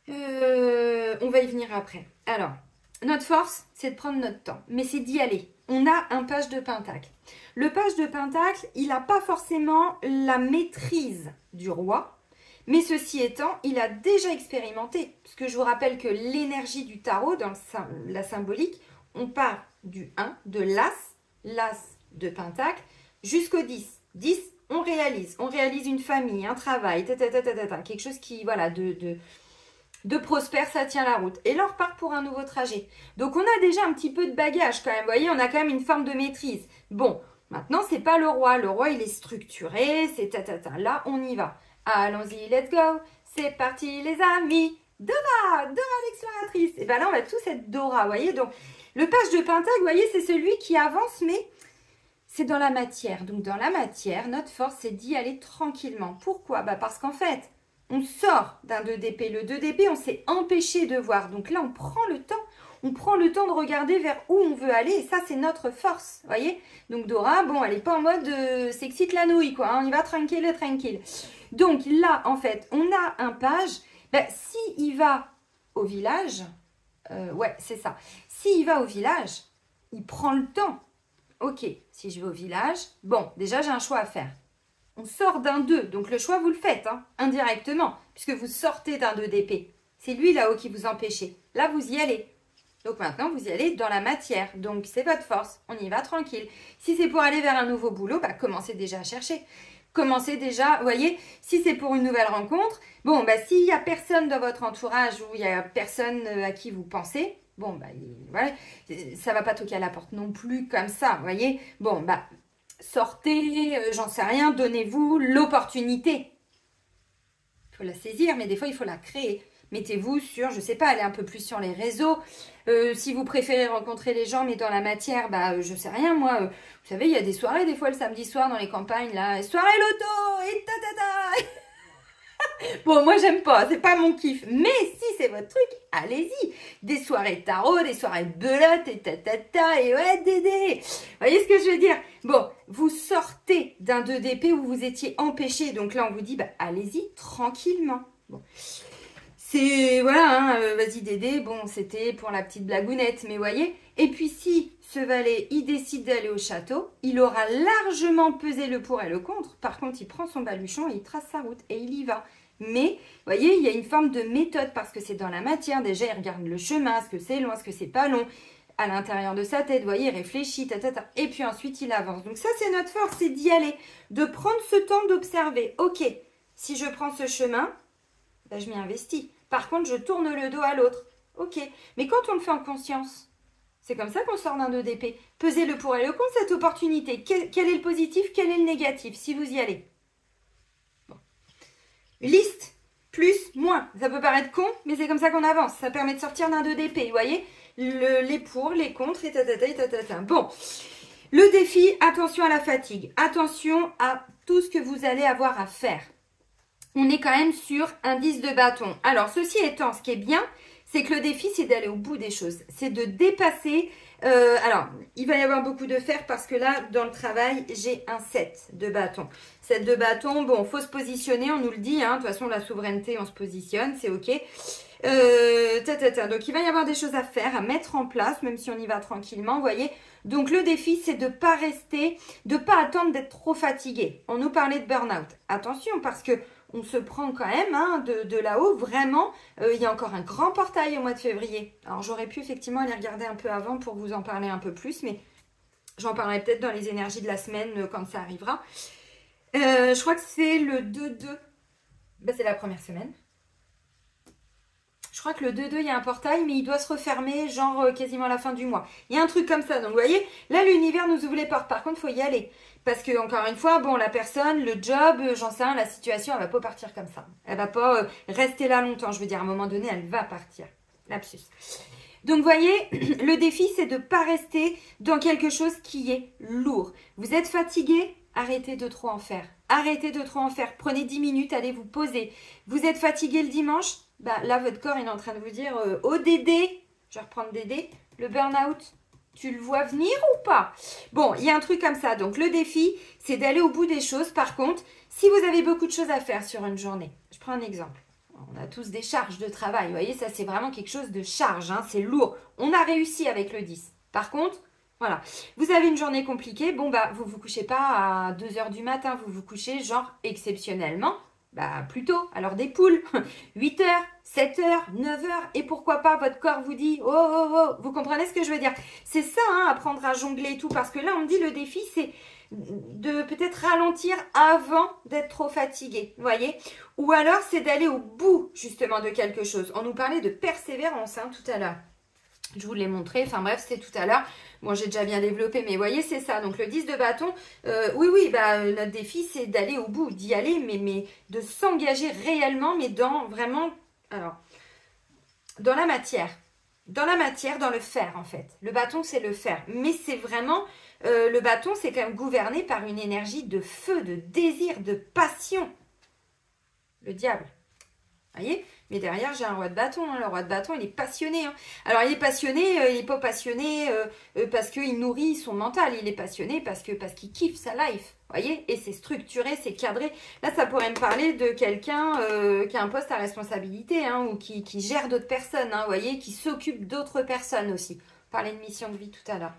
On va y venir après. Alors, notre force, c'est de prendre notre temps. Mais c'est d'y aller. On a un page de pentacle. Le page de pentacle, il n'a pas forcément la maîtrise du roi, mais ceci étant, il a déjà expérimenté. Parce que je vous rappelle que l'énergie du tarot, dans la symbolique, on part du 1, de l'as de pentacle, jusqu'au 10. 10, on réalise une famille, un travail, quelque chose qui, voilà, de prospère, ça tient la route. Et là, on repart pour un nouveau trajet. Donc, on a déjà un petit peu de bagage quand même. Vous voyez, on a quand même une forme de maîtrise. Bon, maintenant, c'est pas le roi. Le roi, il est structuré, c'est Là, on y va. Allons-y, let's go. C'est parti, les amis. Dora l'exploratrice. Et bien là, on va tous être Dora, vous voyez. Donc, le page de Pentacle, vous voyez, c'est celui qui avance, mais c'est dans la matière. Donc, dans la matière, notre force, c'est d'y aller tranquillement. Pourquoi? Parce qu'en fait, on sort d'un 2 d'épée. Le 2 d'épée, on s'est empêché de voir. Donc là, on prend le temps. On prend le temps de regarder vers où on veut aller. Et ça, c'est notre force, vous voyez. Donc, Dora, bon, elle n'est pas en mode s'excite la nouille, quoi. Hein, on y va tranquille. Donc, là, en fait, on a un page. S'il va au village, ouais, c'est ça. S'il va au village, il prend le temps. Ok, si je vais au village, bon, déjà, j'ai un choix à faire. On sort d'un 2, donc le choix, vous le faites, hein, indirectement, puisque vous sortez d'un 2 d'épée. C'est lui, là-haut, qui vous empêchez. Là, vous y allez. Donc maintenant, vous y allez dans la matière. Donc, c'est votre force. On y va tranquille. Si c'est pour aller vers un nouveau boulot, commencez déjà à chercher. Commencez déjà, vous voyez, si c'est pour une nouvelle rencontre, bon, s'il n'y a personne dans votre entourage ou il n'y a personne à qui vous pensez, bon, voilà, ça ne va pas toquer à la porte non plus comme ça, vous voyez. Bon, sortez, j'en sais rien, donnez-vous l'opportunité. Il faut la saisir, mais des fois, il faut la créer. Mettez-vous sur, je ne sais pas, allez un peu plus sur les réseaux. Si vous préférez rencontrer les gens, mais dans la matière, je ne sais rien, moi. Vous savez, il y a des soirées, des fois, le samedi soir, dans les campagnes, là. Soirée loto et Bon, moi, j'aime pas, c'est pas mon kiff. Mais si c'est votre truc, allez-y. Des soirées tarot, des soirées belote et et ouais, Dédé. Vous voyez ce que je veux dire? Bon, vous sortez d'un 2 d'épée où vous étiez empêché. Donc là, on vous dit, allez-y tranquillement. Bon. C'est, voilà, hein, vas-y Dédé, bon, c'était pour la petite blagounette, mais voyez. Et puis si ce valet, il décide d'aller au château, il aura largement pesé le pour et le contre. Par contre, il prend son baluchon et il trace sa route et il y va. Mais, vous voyez, il y a une forme de méthode parce que c'est dans la matière. Déjà, il regarde le chemin, est-ce que c'est long, est-ce que c'est pas long. À l'intérieur de sa tête, vous voyez, il réfléchit, Et puis ensuite, il avance. Donc ça, c'est notre force, c'est d'y aller. De prendre ce temps d'observer. Ok, si je prends ce chemin, je m'y investis. Par contre, je tourne le dos à l'autre. Ok, mais quand on le fait en conscience, c'est comme ça qu'on sort d'un 2 d'épée. Pesez le pour et le contre, cette opportunité. Quel est le positif, quel est le négatif, si vous y allez. Bon. Liste, plus, moins. Ça peut paraître con, mais c'est comme ça qu'on avance. Ça permet de sortir d'un 2 d'épée, vous voyez. Les pour, les contre, et Bon, le défi, attention à la fatigue. Attention à tout ce que vous allez avoir à faire. On est quand même sur un 10 de bâton. Alors, ceci étant, ce qui est bien, c'est que le défi, c'est d'aller au bout des choses. C'est de dépasser... alors, il va y avoir beaucoup de fer parce que là, dans le travail, j'ai un 7 de bâton. 7 de bâton, bon, il faut se positionner, on nous le dit. Hein, de toute façon, la souveraineté, on se positionne, c'est OK. Donc, il va y avoir des choses à faire, à mettre en place, même si on y va tranquillement, vous voyez. Donc, le défi, c'est de ne pas rester, de ne pas attendre d'être trop fatigué. On nous parlait de burn-out. Attention, parce que on se prend quand même de là-haut, vraiment, il y a encore un grand portail au mois de février. Alors, j'aurais pu effectivement aller regarder un peu avant pour vous en parler un peu plus, mais j'en parlerai peut-être dans les énergies de la semaine quand ça arrivera. Je crois que c'est le 2-2. C'est la première semaine. Je crois que le 2-2, il y a un portail, mais il doit se refermer, genre quasiment à la fin du mois. Il y a un truc comme ça. Donc, vous voyez, là, l'univers nous ouvre les portes. Par contre, il faut y aller. Parce que, encore une fois, bon, la personne, le job, j'en sais rien, la situation, elle va pas partir comme ça. Elle va pas rester là longtemps. Je veux dire, à un moment donné, elle va partir. Lapsus. Donc, vous voyez, le défi, c'est de ne pas rester dans quelque chose qui est lourd. Vous êtes fatigué? Arrêtez de trop en faire. Arrêtez de trop en faire. Prenez 10 minutes, allez vous poser. Vous êtes fatigué le dimanche? Là, votre corps, il est en train de vous dire, oh Dédé, je vais reprendre Dédé, le burn-out, tu le vois venir ou pas? Bon, il y a un truc comme ça. Donc, le défi, c'est d'aller au bout des choses. Par contre, si vous avez beaucoup de choses à faire sur une journée, je prends un exemple. On a tous des charges de travail. Vous voyez, ça, c'est vraiment quelque chose de charge. Hein, c'est lourd. On a réussi avec le 10. Par contre, voilà. Vous avez une journée compliquée. Bon, vous ne vous couchez pas à 2 h du matin. Vous vous couchez, genre, exceptionnellement, Bah plutôt, alors des poules, 8 heures, 7 heures, 9 heures, et pourquoi pas votre corps vous dit, oh, oh, oh, vous comprenez ce que je veux dire? C'est ça, hein, apprendre à jongler et tout, parce que là, on me dit, le défi, c'est de peut-être ralentir avant d'être trop fatigué, vous voyez? Ou alors, c'est d'aller au bout, justement, de quelque chose. On nous parlait de persévérance, hein, tout à l'heure. Je vous l'ai montré, enfin bref, c'était tout à l'heure. Bon, j'ai déjà bien développé, mais vous voyez, c'est ça. Donc, le 10 de bâton, oui, bah, notre défi, c'est d'aller au bout, d'y aller, mais de s'engager réellement, mais dans vraiment, alors, dans la matière. Dans la matière, dans le faire, en fait. Le bâton, c'est le faire. Mais c'est vraiment, le bâton, c'est quand même gouverné par une énergie de feu, de désir, de passion. Le diable. Vous voyez? Mais derrière, j'ai un roi de bâton. Hein. Le roi de bâton, il est passionné. Hein. Alors, il est passionné, il n'est pas passionné parce qu'il nourrit son mental. Il est passionné parce qu'il kiffe sa life. Vous voyez? Et c'est structuré, c'est cadré. Là, ça pourrait me parler de quelqu'un qui a un poste à responsabilité hein, ou qui gère d'autres personnes. Hein, vous voyez? Qui s'occupe d'autres personnes aussi. On parlait de mission de vie tout à l'heure.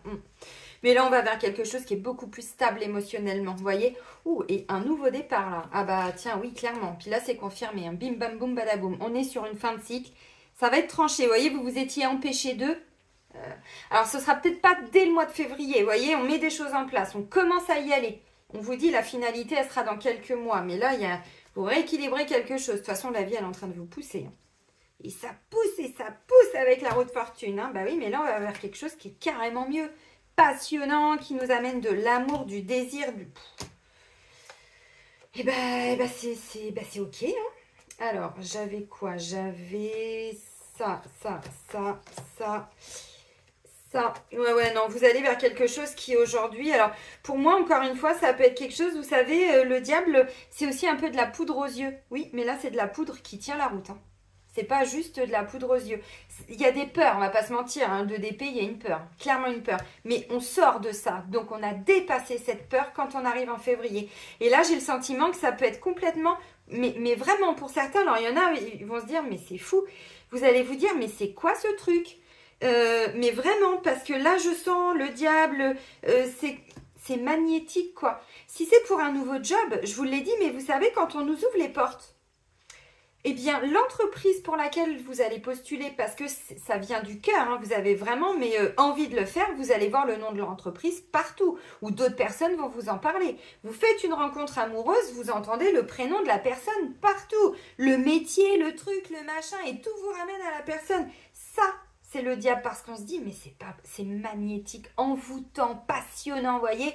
Mais là, on va vers quelque chose qui est beaucoup plus stable émotionnellement, vous voyez? Ouh, et un nouveau départ, là. Ah bah, tiens, oui, clairement. Puis là, c'est confirmé. Hein. Bim, bam, boum, badaboum. On est sur une fin de cycle. Ça va être tranché, vous voyez? Vous vous étiez empêché d'eux. Alors, ce sera peut-être pas dès le mois de février, vous voyez? On met des choses en place. On commence à y aller. On vous dit, la finalité, elle sera dans quelques mois. Mais là, vous rééquilibrez quelque chose. De toute façon, la vie, elle est en train de vous pousser. Hein. Et ça pousse avec la roue de fortune. Hein. Bah oui, mais là, on va vers quelque chose qui est carrément mieux. Passionnant, qui nous amène de l'amour, du désir, du... Et c'est ok. Hein. Alors, j'avais quoi? J'avais ça. Ouais, non, vous allez vers quelque chose qui aujourd'hui... Alors, pour moi, encore une fois, ça peut être quelque chose, vous savez, le diable, c'est aussi un peu de la poudre aux yeux. Oui, mais là, c'est de la poudre qui tient la route. Hein. C'est pas juste de la poudre aux yeux. Il y a des peurs, on va pas se mentir. Hein. De DP, il y a une peur. Clairement une peur. Mais on sort de ça. Donc, on a dépassé cette peur quand on arrive en février. Et là, j'ai le sentiment que ça peut être complètement... Mais vraiment, pour certains, alors il y en a, ils vont se dire, mais c'est fou. Vous allez vous dire, mais c'est quoi ce truc? Mais vraiment, parce que là, je sens le diable, c'est magnétique, quoi. Si c'est pour un nouveau job, je vous l'ai dit, mais vous savez, quand on nous ouvre les portes, eh bien, l'entreprise pour laquelle vous allez postuler, parce que ça vient du cœur, hein, vous avez vraiment envie de le faire, vous allez voir le nom de l'entreprise partout, ou d'autres personnes vont vous en parler. Vous faites une rencontre amoureuse, vous entendez le prénom de la personne partout, le métier, le truc, le machin, et tout vous ramène à la personne. Ça, c'est le diable, parce qu'on se dit, mais c'est magnétique, envoûtant, passionnant, vous voyez.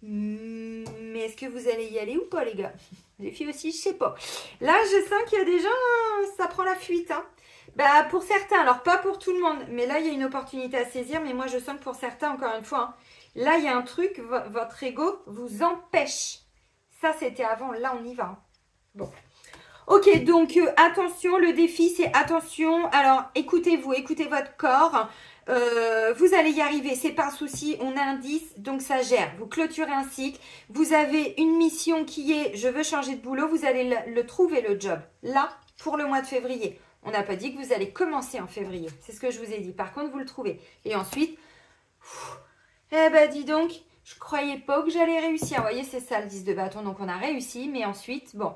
Mais est-ce que vous allez y aller ou pas, les gars? Les filles aussi, je sais pas. Là, je sens qu'il y a des gens, ça prend la fuite. Hein. Bah, pour certains, alors pas pour tout le monde, mais là, il y a une opportunité à saisir. Mais moi, je sens que pour certains, encore une fois, hein, là, il y a un truc, votre ego vous empêche. Ça, c'était avant, là, on y va. Hein. Bon. Ok, donc attention, le défi, c'est attention. Alors, écoutez-vous, écoutez votre corps. Vous allez y arriver, c'est pas un souci, on a un 10, donc ça gère. Vous clôturez un cycle, vous avez une mission qui est, je veux changer de boulot, vous allez le trouver le job, là, pour le mois de février. On n'a pas dit que vous allez commencer en février, c'est ce que je vous ai dit. Par contre, vous le trouvez. Et ensuite, eh ben dis donc, je croyais pas que j'allais réussir. Vous voyez, c'est ça le 10 de bâton, donc on a réussi, mais ensuite, bon,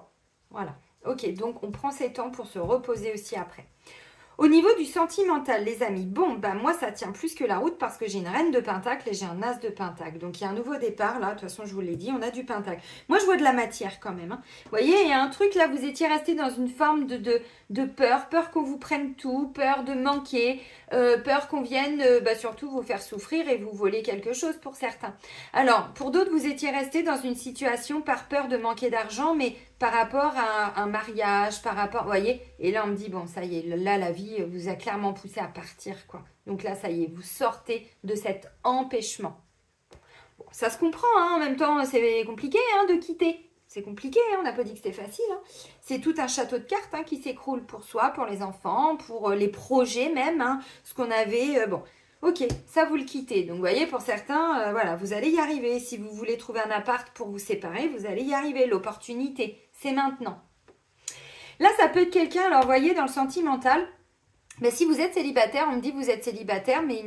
voilà. Ok, donc on prend ses temps pour se reposer aussi après. Au niveau du sentimental, les amis, bon, bah moi, ça tient plus que la route parce que j'ai une reine de pentacle et j'ai un as de pentacle. Donc, il y a un nouveau départ, là. De toute façon, je vous l'ai dit, on a du pentacle. Moi, je vois de la matière quand même. Hein. Vous voyez, il y a un truc, là, vous étiez resté dans une forme de peur. Peur qu'on vous prenne tout, peur de manquer, peur qu'on vienne surtout vous faire souffrir et vous voler quelque chose pour certains. Alors, pour d'autres, vous étiez resté dans une situation par peur de manquer d'argent, mais par rapport à un mariage, par rapport, vous voyez, et là on me dit, bon ça y est, là la vie vous a clairement poussé à partir, quoi. Donc là ça y est, vous sortez de cet empêchement. Bon, ça se comprend, hein, en même temps c'est compliqué hein, de quitter. C'est compliqué, hein, on n'a pas dit que c'était facile. Hein. C'est tout un château de cartes hein, qui s'écroule pour soi, pour les enfants, pour les projets même, hein, ce qu'on avait, bon... Ok, ça vous le quittez. Donc, vous voyez, pour certains, voilà, vous allez y arriver. Si vous voulez trouver un appart pour vous séparer, vous allez y arriver. L'opportunité, c'est maintenant. Là, ça peut être quelqu'un, alors, vous voyez, dans le sentimental, mais si vous êtes célibataire, on me dit que vous êtes célibataire, mais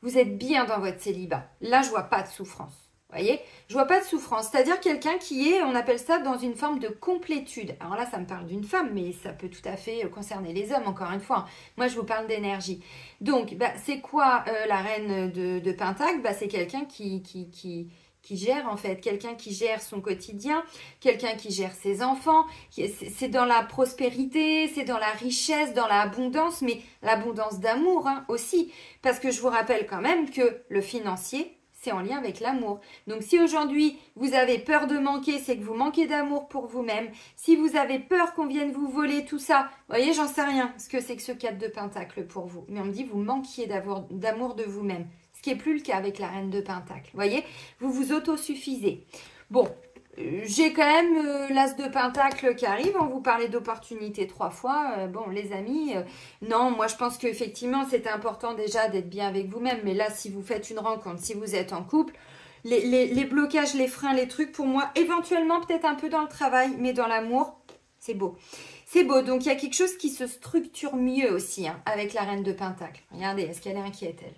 vous êtes bien dans votre célibat. Là, je vois pas de souffrance. voyez, je vois pas de souffrance. C'est-à-dire quelqu'un qui est, on appelle ça, dans une forme de complétude. Alors là, ça me parle d'une femme, mais ça peut tout à fait concerner les hommes, encore une fois. Moi, je vous parle d'énergie. Donc, bah, c'est quoi la reine de Pentacle? Bah, c'est quelqu'un qui gère, en fait. Quelqu'un qui gère son quotidien, quelqu'un qui gère ses enfants. C'est dans la prospérité, c'est dans la richesse, dans l'abondance, mais l'abondance d'amour hein, aussi. Parce que je vous rappelle quand même que le financier, c'est en lien avec l'amour. Donc si aujourd'hui vous avez peur de manquer, c'est que vous manquez d'amour pour vous-même. Si vous avez peur qu'on vienne vous voler tout ça, vous voyez, j'en sais rien ce que c'est que ce 4 de Pentacle pour vous. Mais on me dit vous manquiez d'amour de vous-même. Ce qui n'est plus le cas avec la reine de Pentacle. Vous voyez, vous vous autosuffisez. Bon, j'ai quand même l'as de Pentacle qui arrive. On vous parlait d'opportunités 3 fois. Bon, les amis, non, moi je pense qu'effectivement, c'est important déjà d'être bien avec vous-même. Mais là, si vous faites une rencontre, si vous êtes en couple, les blocages, les freins, les trucs, pour moi, éventuellement, peut-être un peu dans le travail, mais dans l'amour, c'est beau. C'est beau. Donc, il y a quelque chose qui se structure mieux aussi hein, avec la reine de Pentacle. Regardez, est-ce qu'elle est inquiète, elle?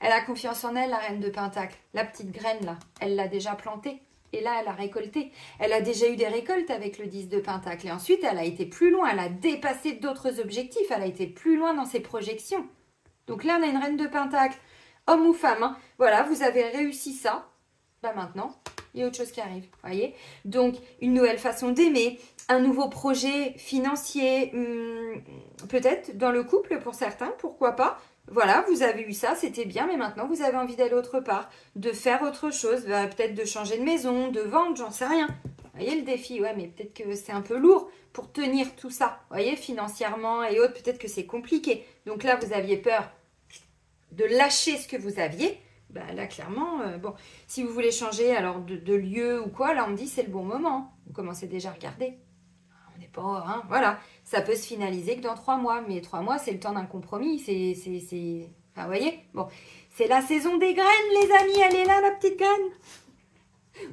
Elle a confiance en elle, la reine de Pentacle. La petite graine, là, elle l'a déjà plantée. Et là, elle a récolté. Elle a déjà eu des récoltes avec le 10 de Pentacle. Et ensuite, elle a été plus loin. Elle a dépassé d'autres objectifs. Elle a été plus loin dans ses projections. Donc là, on a une reine de Pentacle, homme ou femme. Hein. Voilà, vous avez réussi ça. Là, maintenant, il y a autre chose qui arrive. Voyez. Donc, une nouvelle façon d'aimer. Un nouveau projet financier. Peut-être dans le couple pour certains. Pourquoi pas. Voilà, vous avez eu ça, c'était bien, mais maintenant vous avez envie d'aller autre part, de faire autre chose, peut-être de changer de maison, de vendre, j'en sais rien. Vous voyez le défi, ouais, mais peut-être que c'est un peu lourd pour tenir tout ça. Vous voyez, financièrement et autres, peut-être que c'est compliqué. Donc là, vous aviez peur de lâcher ce que vous aviez. Bah, là, clairement, bon, si vous voulez changer alors de lieu ou quoi, là, on me dit c'est le bon moment. Vous commencez déjà à regarder. On n'est pas, hein, voilà. Ça peut se finaliser que dans 3 mois. Mais 3 mois, c'est le temps d'un compromis. Enfin, vous voyez, bon, c'est la saison des graines, les amis. Elle est là, la petite graine.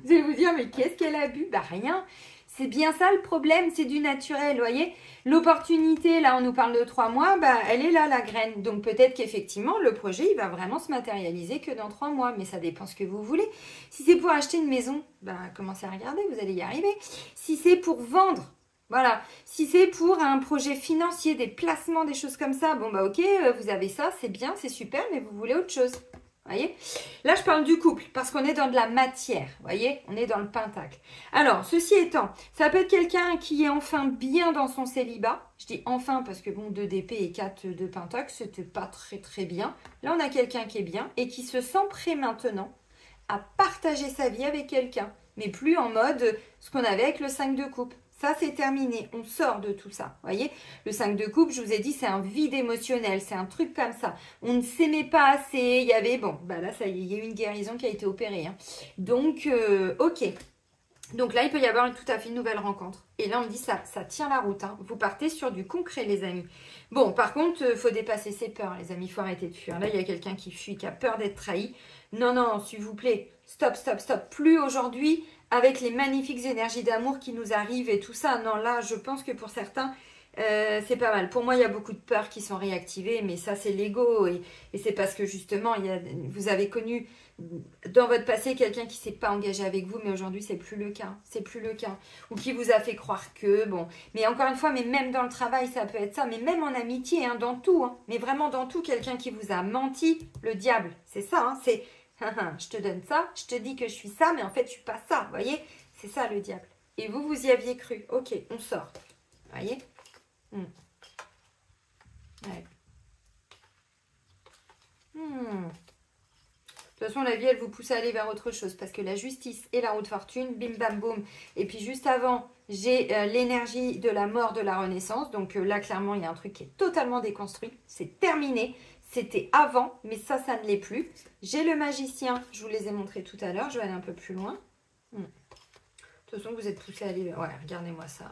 Vous allez vous dire, mais qu'est-ce qu'elle a bu? Bah, rien. C'est bien ça le problème, c'est du naturel, vous voyez. L'opportunité, là, on nous parle de 3 mois, bah, elle est là, la graine. Donc, peut-être qu'effectivement, le projet, il va vraiment se matérialiser que dans 3 mois. Mais ça dépend ce que vous voulez. Si c'est pour acheter une maison, bah, commencez à regarder, vous allez y arriver. Si c'est pour vendre, voilà, si c'est pour un projet financier, des placements, des choses comme ça, bon bah ok, vous avez ça, c'est bien, c'est super, mais vous voulez autre chose. Voyez? Là, je parle du couple, parce qu'on est dans de la matière, voyez? On est dans le Pentacle. Alors, ceci étant, ça peut être quelqu'un qui est enfin bien dans son célibat. Je dis enfin parce que bon, 2 d'épée et 4 de Pentacle, c'était pas très très bien. Là, on a quelqu'un qui est bien et qui se sent prêt maintenant à partager sa vie avec quelqu'un, mais plus en mode ce qu'on avait avec le 5 de coupe. Ça, c'est terminé. On sort de tout ça. Vous voyez, le 5 de coupe, je vous ai dit, c'est un vide émotionnel. C'est un truc comme ça. On ne s'aimait pas assez. Il y avait, bon, bah là, ça y est, il y a eu une guérison qui a été opérée. Hein. Donc, ok. Donc là, il peut y avoir tout à fait une nouvelle rencontre. Et là, on me dit, ça tient la route. Hein. Vous partez sur du concret, les amis. Bon, par contre, il faut dépasser ses peurs, les amis. Il faut arrêter de fuir. Là, il y a quelqu'un qui fuit, qui a peur d'être trahi. Non, non, s'il vous plaît. Stop, stop, stop. Plus aujourd'hui, avec les magnifiques énergies d'amour qui nous arrivent et tout ça. Non, là, je pense que pour certains, c'est pas mal. Pour moi, il y a beaucoup de peurs qui sont réactivées, mais ça, c'est l'ego. Et c'est parce que, justement, vous avez connu dans votre passé quelqu'un qui ne s'est pas engagé avec vous, mais aujourd'hui, c'est plus le cas. C'est plus le cas. Ou qui vous a fait croire que, bon. Mais encore une fois, mais même dans le travail, ça peut être ça. Mais même en amitié, hein, dans tout. Hein, mais vraiment dans tout, quelqu'un qui vous a menti, le diable. C'est ça, hein, c'est... je te donne ça, je te dis que je suis ça, mais en fait, je suis pas ça. Vous voyez, c'est ça le diable. Et vous, vous y aviez cru. Ok, on sort. Vous voyez ouais. De toute façon, la vie, elle vous pousse à aller vers autre chose. Parce que la justice et la roue de fortune, bim, bam, boum. Et puis, juste avant, j'ai l'énergie de la mort, de la renaissance. Donc là, clairement, il y a un truc qui est totalement déconstruit. C'est terminé. C'était avant, mais ça ne l'est plus. J'ai le magicien, je vous les ai montrés tout à l'heure. Je vais aller un peu plus loin. De toute façon, vous êtes poussés à aller... Ouais, regardez-moi ça.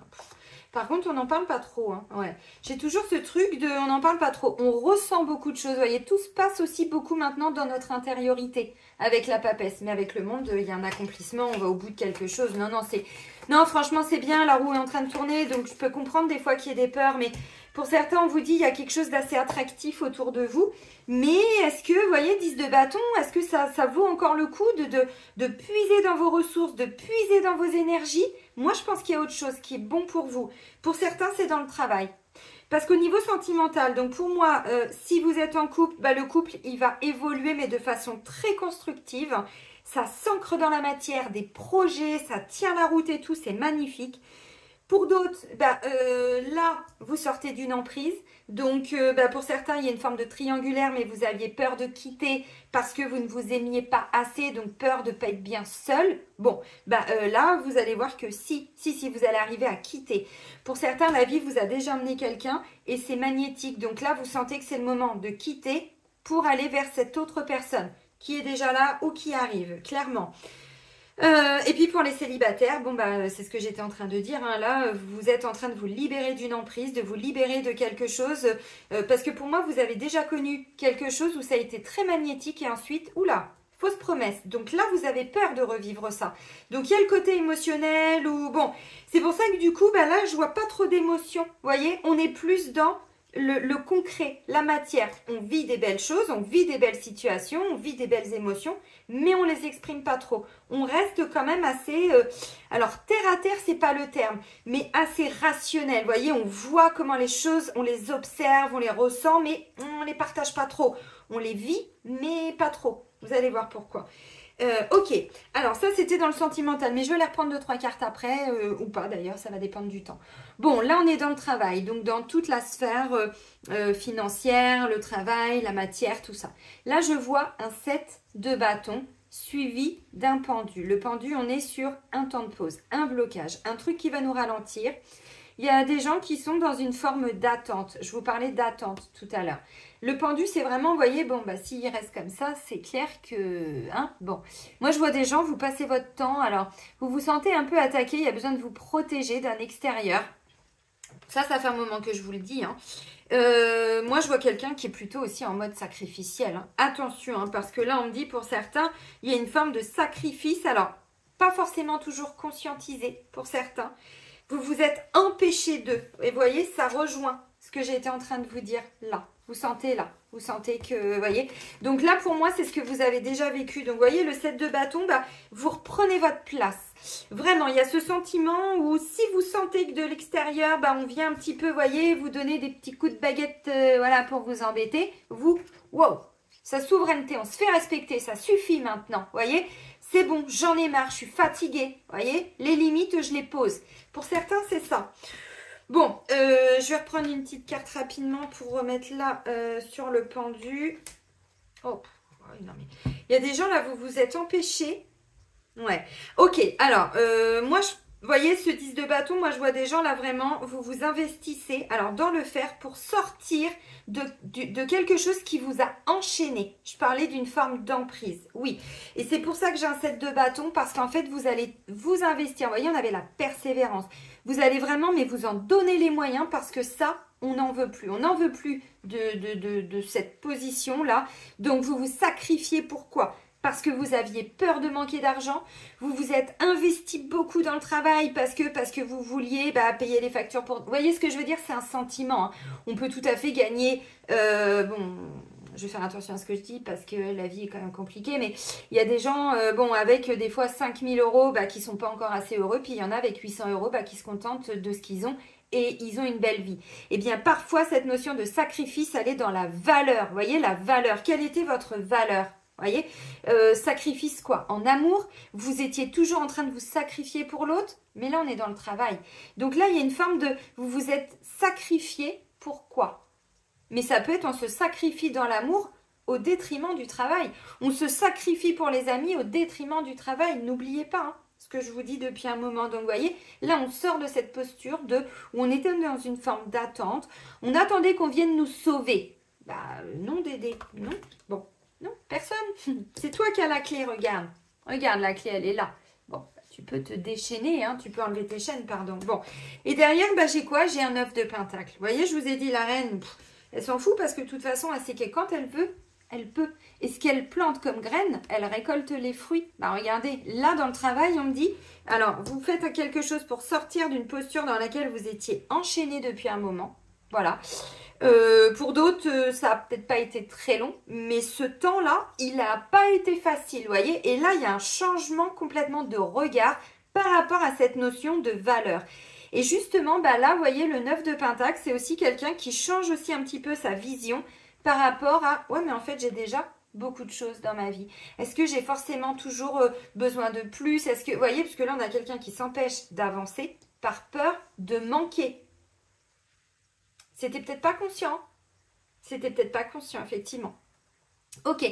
Par contre, on n'en parle pas trop. Hein. Ouais. J'ai toujours ce truc de... On n'en parle pas trop. On ressent beaucoup de choses. Vous voyez, tout se passe aussi beaucoup maintenant dans notre intériorité. Avec la papesse. Mais avec le monde, il y a un accomplissement. On va au bout de quelque chose. Non, non, c'est... Non, franchement, c'est bien. La roue est en train de tourner. Donc, je peux comprendre des fois qu'il y ait des peurs. Mais Pour certains, on vous dit il y a quelque chose d'assez attractif autour de vous. Mais est-ce que, vous voyez, 10 de bâton, est-ce que ça vaut encore le coup de puiser dans vos ressources, de puiser dans vos énergies? Moi, je pense qu'il y a autre chose qui est bon pour vous. Pour certains, c'est dans le travail. Parce qu'au niveau sentimental, donc pour moi, si vous êtes en couple, bah, le couple, il va évoluer, mais de façon très constructive. Ça s'ancre dans la matière, des projets, ça tient la route et tout, c'est magnifique. Pour d'autres, bah, là, vous sortez d'une emprise. Donc, bah, pour certains, il y a une forme de triangulaire, mais vous aviez peur de quitter parce que vous ne vous aimiez pas assez, donc peur de ne pas être bien seul. Bon, bah, là, vous allez voir que si, vous allez arriver à quitter. Pour certains, la vie vous a déjà emmené quelqu'un et c'est magnétique. Donc là, vous sentez que c'est le moment de quitter pour aller vers cette autre personne qui est déjà là ou qui arrive, clairement. Et puis pour les célibataires, bon bah c'est ce que j'étais en train de dire, hein, là vous êtes en train de vous libérer d'une emprise, de vous libérer de quelque chose, parce que pour moi vous avez déjà connu quelque chose où ça a été très magnétique et ensuite, oula, fausse promesse, donc là vous avez peur de revivre ça, donc il y a le côté émotionnel ou bon, c'est pour ça que du coup bah là je vois pas trop d'émotions, vous voyez, on est plus dans le concret, la matière. On vit des belles choses, on vit des belles situations, on vit des belles émotions, mais on les exprime pas trop. On reste quand même assez, alors terre à terre, c'est pas le terme, mais assez rationnel. Vous voyez, on voit comment les choses, on les observe, on les ressent, mais on les partage pas trop. On les vit, mais pas trop. Vous allez voir pourquoi. Ok, alors ça c'était dans le sentimental, mais je vais les reprendre 2-3 cartes après, ou pas d'ailleurs, ça va dépendre du temps. Bon, là on est dans le travail, donc dans toute la sphère financière, le travail, la matière, tout ça. Là je vois un 7 de bâton suivi d'un pendu. Le pendu, on est sur un temps de pause, un blocage, un truc qui va nous ralentir. Il y a des gens qui sont dans une forme d'attente. Je vous parlais d'attente tout à l'heure. Le pendu, c'est vraiment, vous voyez, bon, bah, s'il reste comme ça, c'est clair que, hein, bon. Moi, je vois des gens, vous passez votre temps, alors, vous vous sentez un peu attaqué, il y a besoin de vous protéger d'un extérieur. Ça fait un moment que je vous le dis, hein. Moi, je vois quelqu'un qui est plutôt aussi en mode sacrificiel, hein. Attention, hein, parce que là, on me dit, pour certains, il y a une forme de sacrifice, alors, pas forcément toujours conscientisé pour certains. Vous vous êtes empêché d'eux. Et vous voyez, ça rejoint ce que j'étais en train de vous dire là. Vous sentez là. Vous sentez que, vous voyez. Donc là, pour moi, c'est ce que vous avez déjà vécu. Donc, vous voyez, le 7 de bâton, bah, vous reprenez votre place. Vraiment, il y a ce sentiment où si vous sentez que de l'extérieur, bah, on vient un petit peu, vous voyez, vous donner des petits coups de baguette, voilà, pour vous embêter. Vous, wow, sa souveraineté, on se fait respecter, ça suffit maintenant, vous voyez. C'est bon, j'en ai marre, je suis fatiguée. Vous voyez, les limites, je les pose. Pour certains, c'est ça. Bon, je vais reprendre une petite carte rapidement pour remettre là sur le pendu. Oh, non mais... Il y a des gens là, vous vous êtes empêchés. Ouais. Ok, alors, moi, vous voyez, ce 10 de bâton, moi, je vois des gens là, vraiment, vous vous investissez, alors, dans le faire pour sortir de quelque chose qui vous a enchaîné. Je parlais d'une forme d'emprise, oui. Et c'est pour ça que j'ai un 7 de bâton, parce qu'en fait, vous allez vous investir. Vous voyez, on avait la persévérance. Vous allez vraiment, mais vous en donner les moyens, parce que ça, on n'en veut plus. On n'en veut plus de cette position-là. Donc, vous vous sacrifiez. Pourquoi ? Parce que vous aviez peur de manquer d'argent, vous vous êtes investi beaucoup dans le travail parce que vous vouliez payer les factures pour... Vous voyez ce que je veux dire? C'est un sentiment. Hein. On peut tout à fait gagner... bon, je vais faire attention à ce que je dis parce que la vie est quand même compliquée, mais il y a des gens bon, avec des fois 5 000 € qui ne sont pas encore assez heureux, puis il y en a avec 800 € qui se contentent de ce qu'ils ont et ils ont une belle vie. Eh bien, parfois, cette notion de sacrifice, elle est dans la valeur. Vous voyez, la valeur. Quelle était votre valeur? Vous voyez, sacrifice quoi? En amour, vous étiez toujours en train de vous sacrifier pour l'autre, mais là on est dans le travail. Donc là il y a une forme de, vous vous êtes sacrifié pour quoi? Mais ça peut être on se sacrifie dans l'amour au détriment du travail. On se sacrifie pour les amis au détriment du travail. N'oubliez pas hein, ce que je vous dis depuis un moment. Donc vous voyez, là on sort de cette posture de où on était dans une forme d'attente. On attendait qu'on vienne nous sauver. Bah non Dédé, non, bon. Non, personne. C'est toi qui as la clé, regarde. Regarde, la clé, elle est là. Bon, tu peux te déchaîner, hein. Tu peux enlever tes chaînes, pardon. Bon, et derrière, j'ai quoi? J'ai un 9 de pentacle. Vous voyez, je vous ai dit, la reine, elle s'en fout parce que de toute façon, elle sait que quand elle veut, elle peut. Et ce qu'elle plante comme graine, elle récolte les fruits. Bah, regardez, là, dans le travail, on me dit, alors, vous faites quelque chose pour sortir d'une posture dans laquelle vous étiez enchaîné depuis un moment. Voilà. Pour d'autres, ça n'a peut-être pas été très long, mais ce temps-là, il n'a pas été facile, vous voyez. Et là, il y a un changement complètement de regard par rapport à cette notion de valeur. Et justement, bah là, vous voyez, le 9 de Pentacle, c'est aussi quelqu'un qui change aussi un petit peu sa vision par rapport à « Ouais, mais en fait, j'ai déjà beaucoup de choses dans ma vie. Est-ce que j'ai forcément toujours besoin de plus? Est-ce que, vous voyez, parce que là, on a quelqu'un qui s'empêche d'avancer par peur de manquer. C'était peut-être pas conscient. C'était peut-être pas conscient, effectivement. Ok,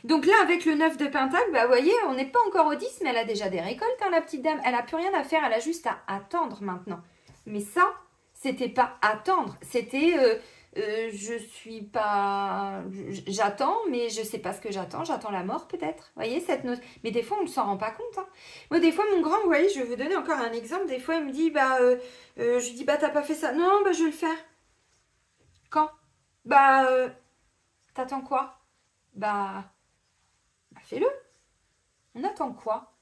donc là, avec le 9 de Pentacle, bah, vous voyez, on n'est pas encore au 10, mais elle a déjà des récoltes, hein, la petite dame. Elle n'a plus rien à faire, elle a juste à attendre maintenant. Mais ça, c'était pas attendre. C'était, je suis pas... J'attends, mais je sais pas ce que j'attends. J'attends la mort, peut-être. Vous voyez, cette note. Mais des fois, on ne s'en rend pas compte. Hein. Moi, des fois, mon grand, vous voyez, je vais vous donner encore un exemple. Des fois, il me dit, bah, je lui dis, bah, t'as pas fait ça. Non, bah, je vais le faire. Quand? Bah, t'attends quoi? Bah, fais-le. On attend quoi?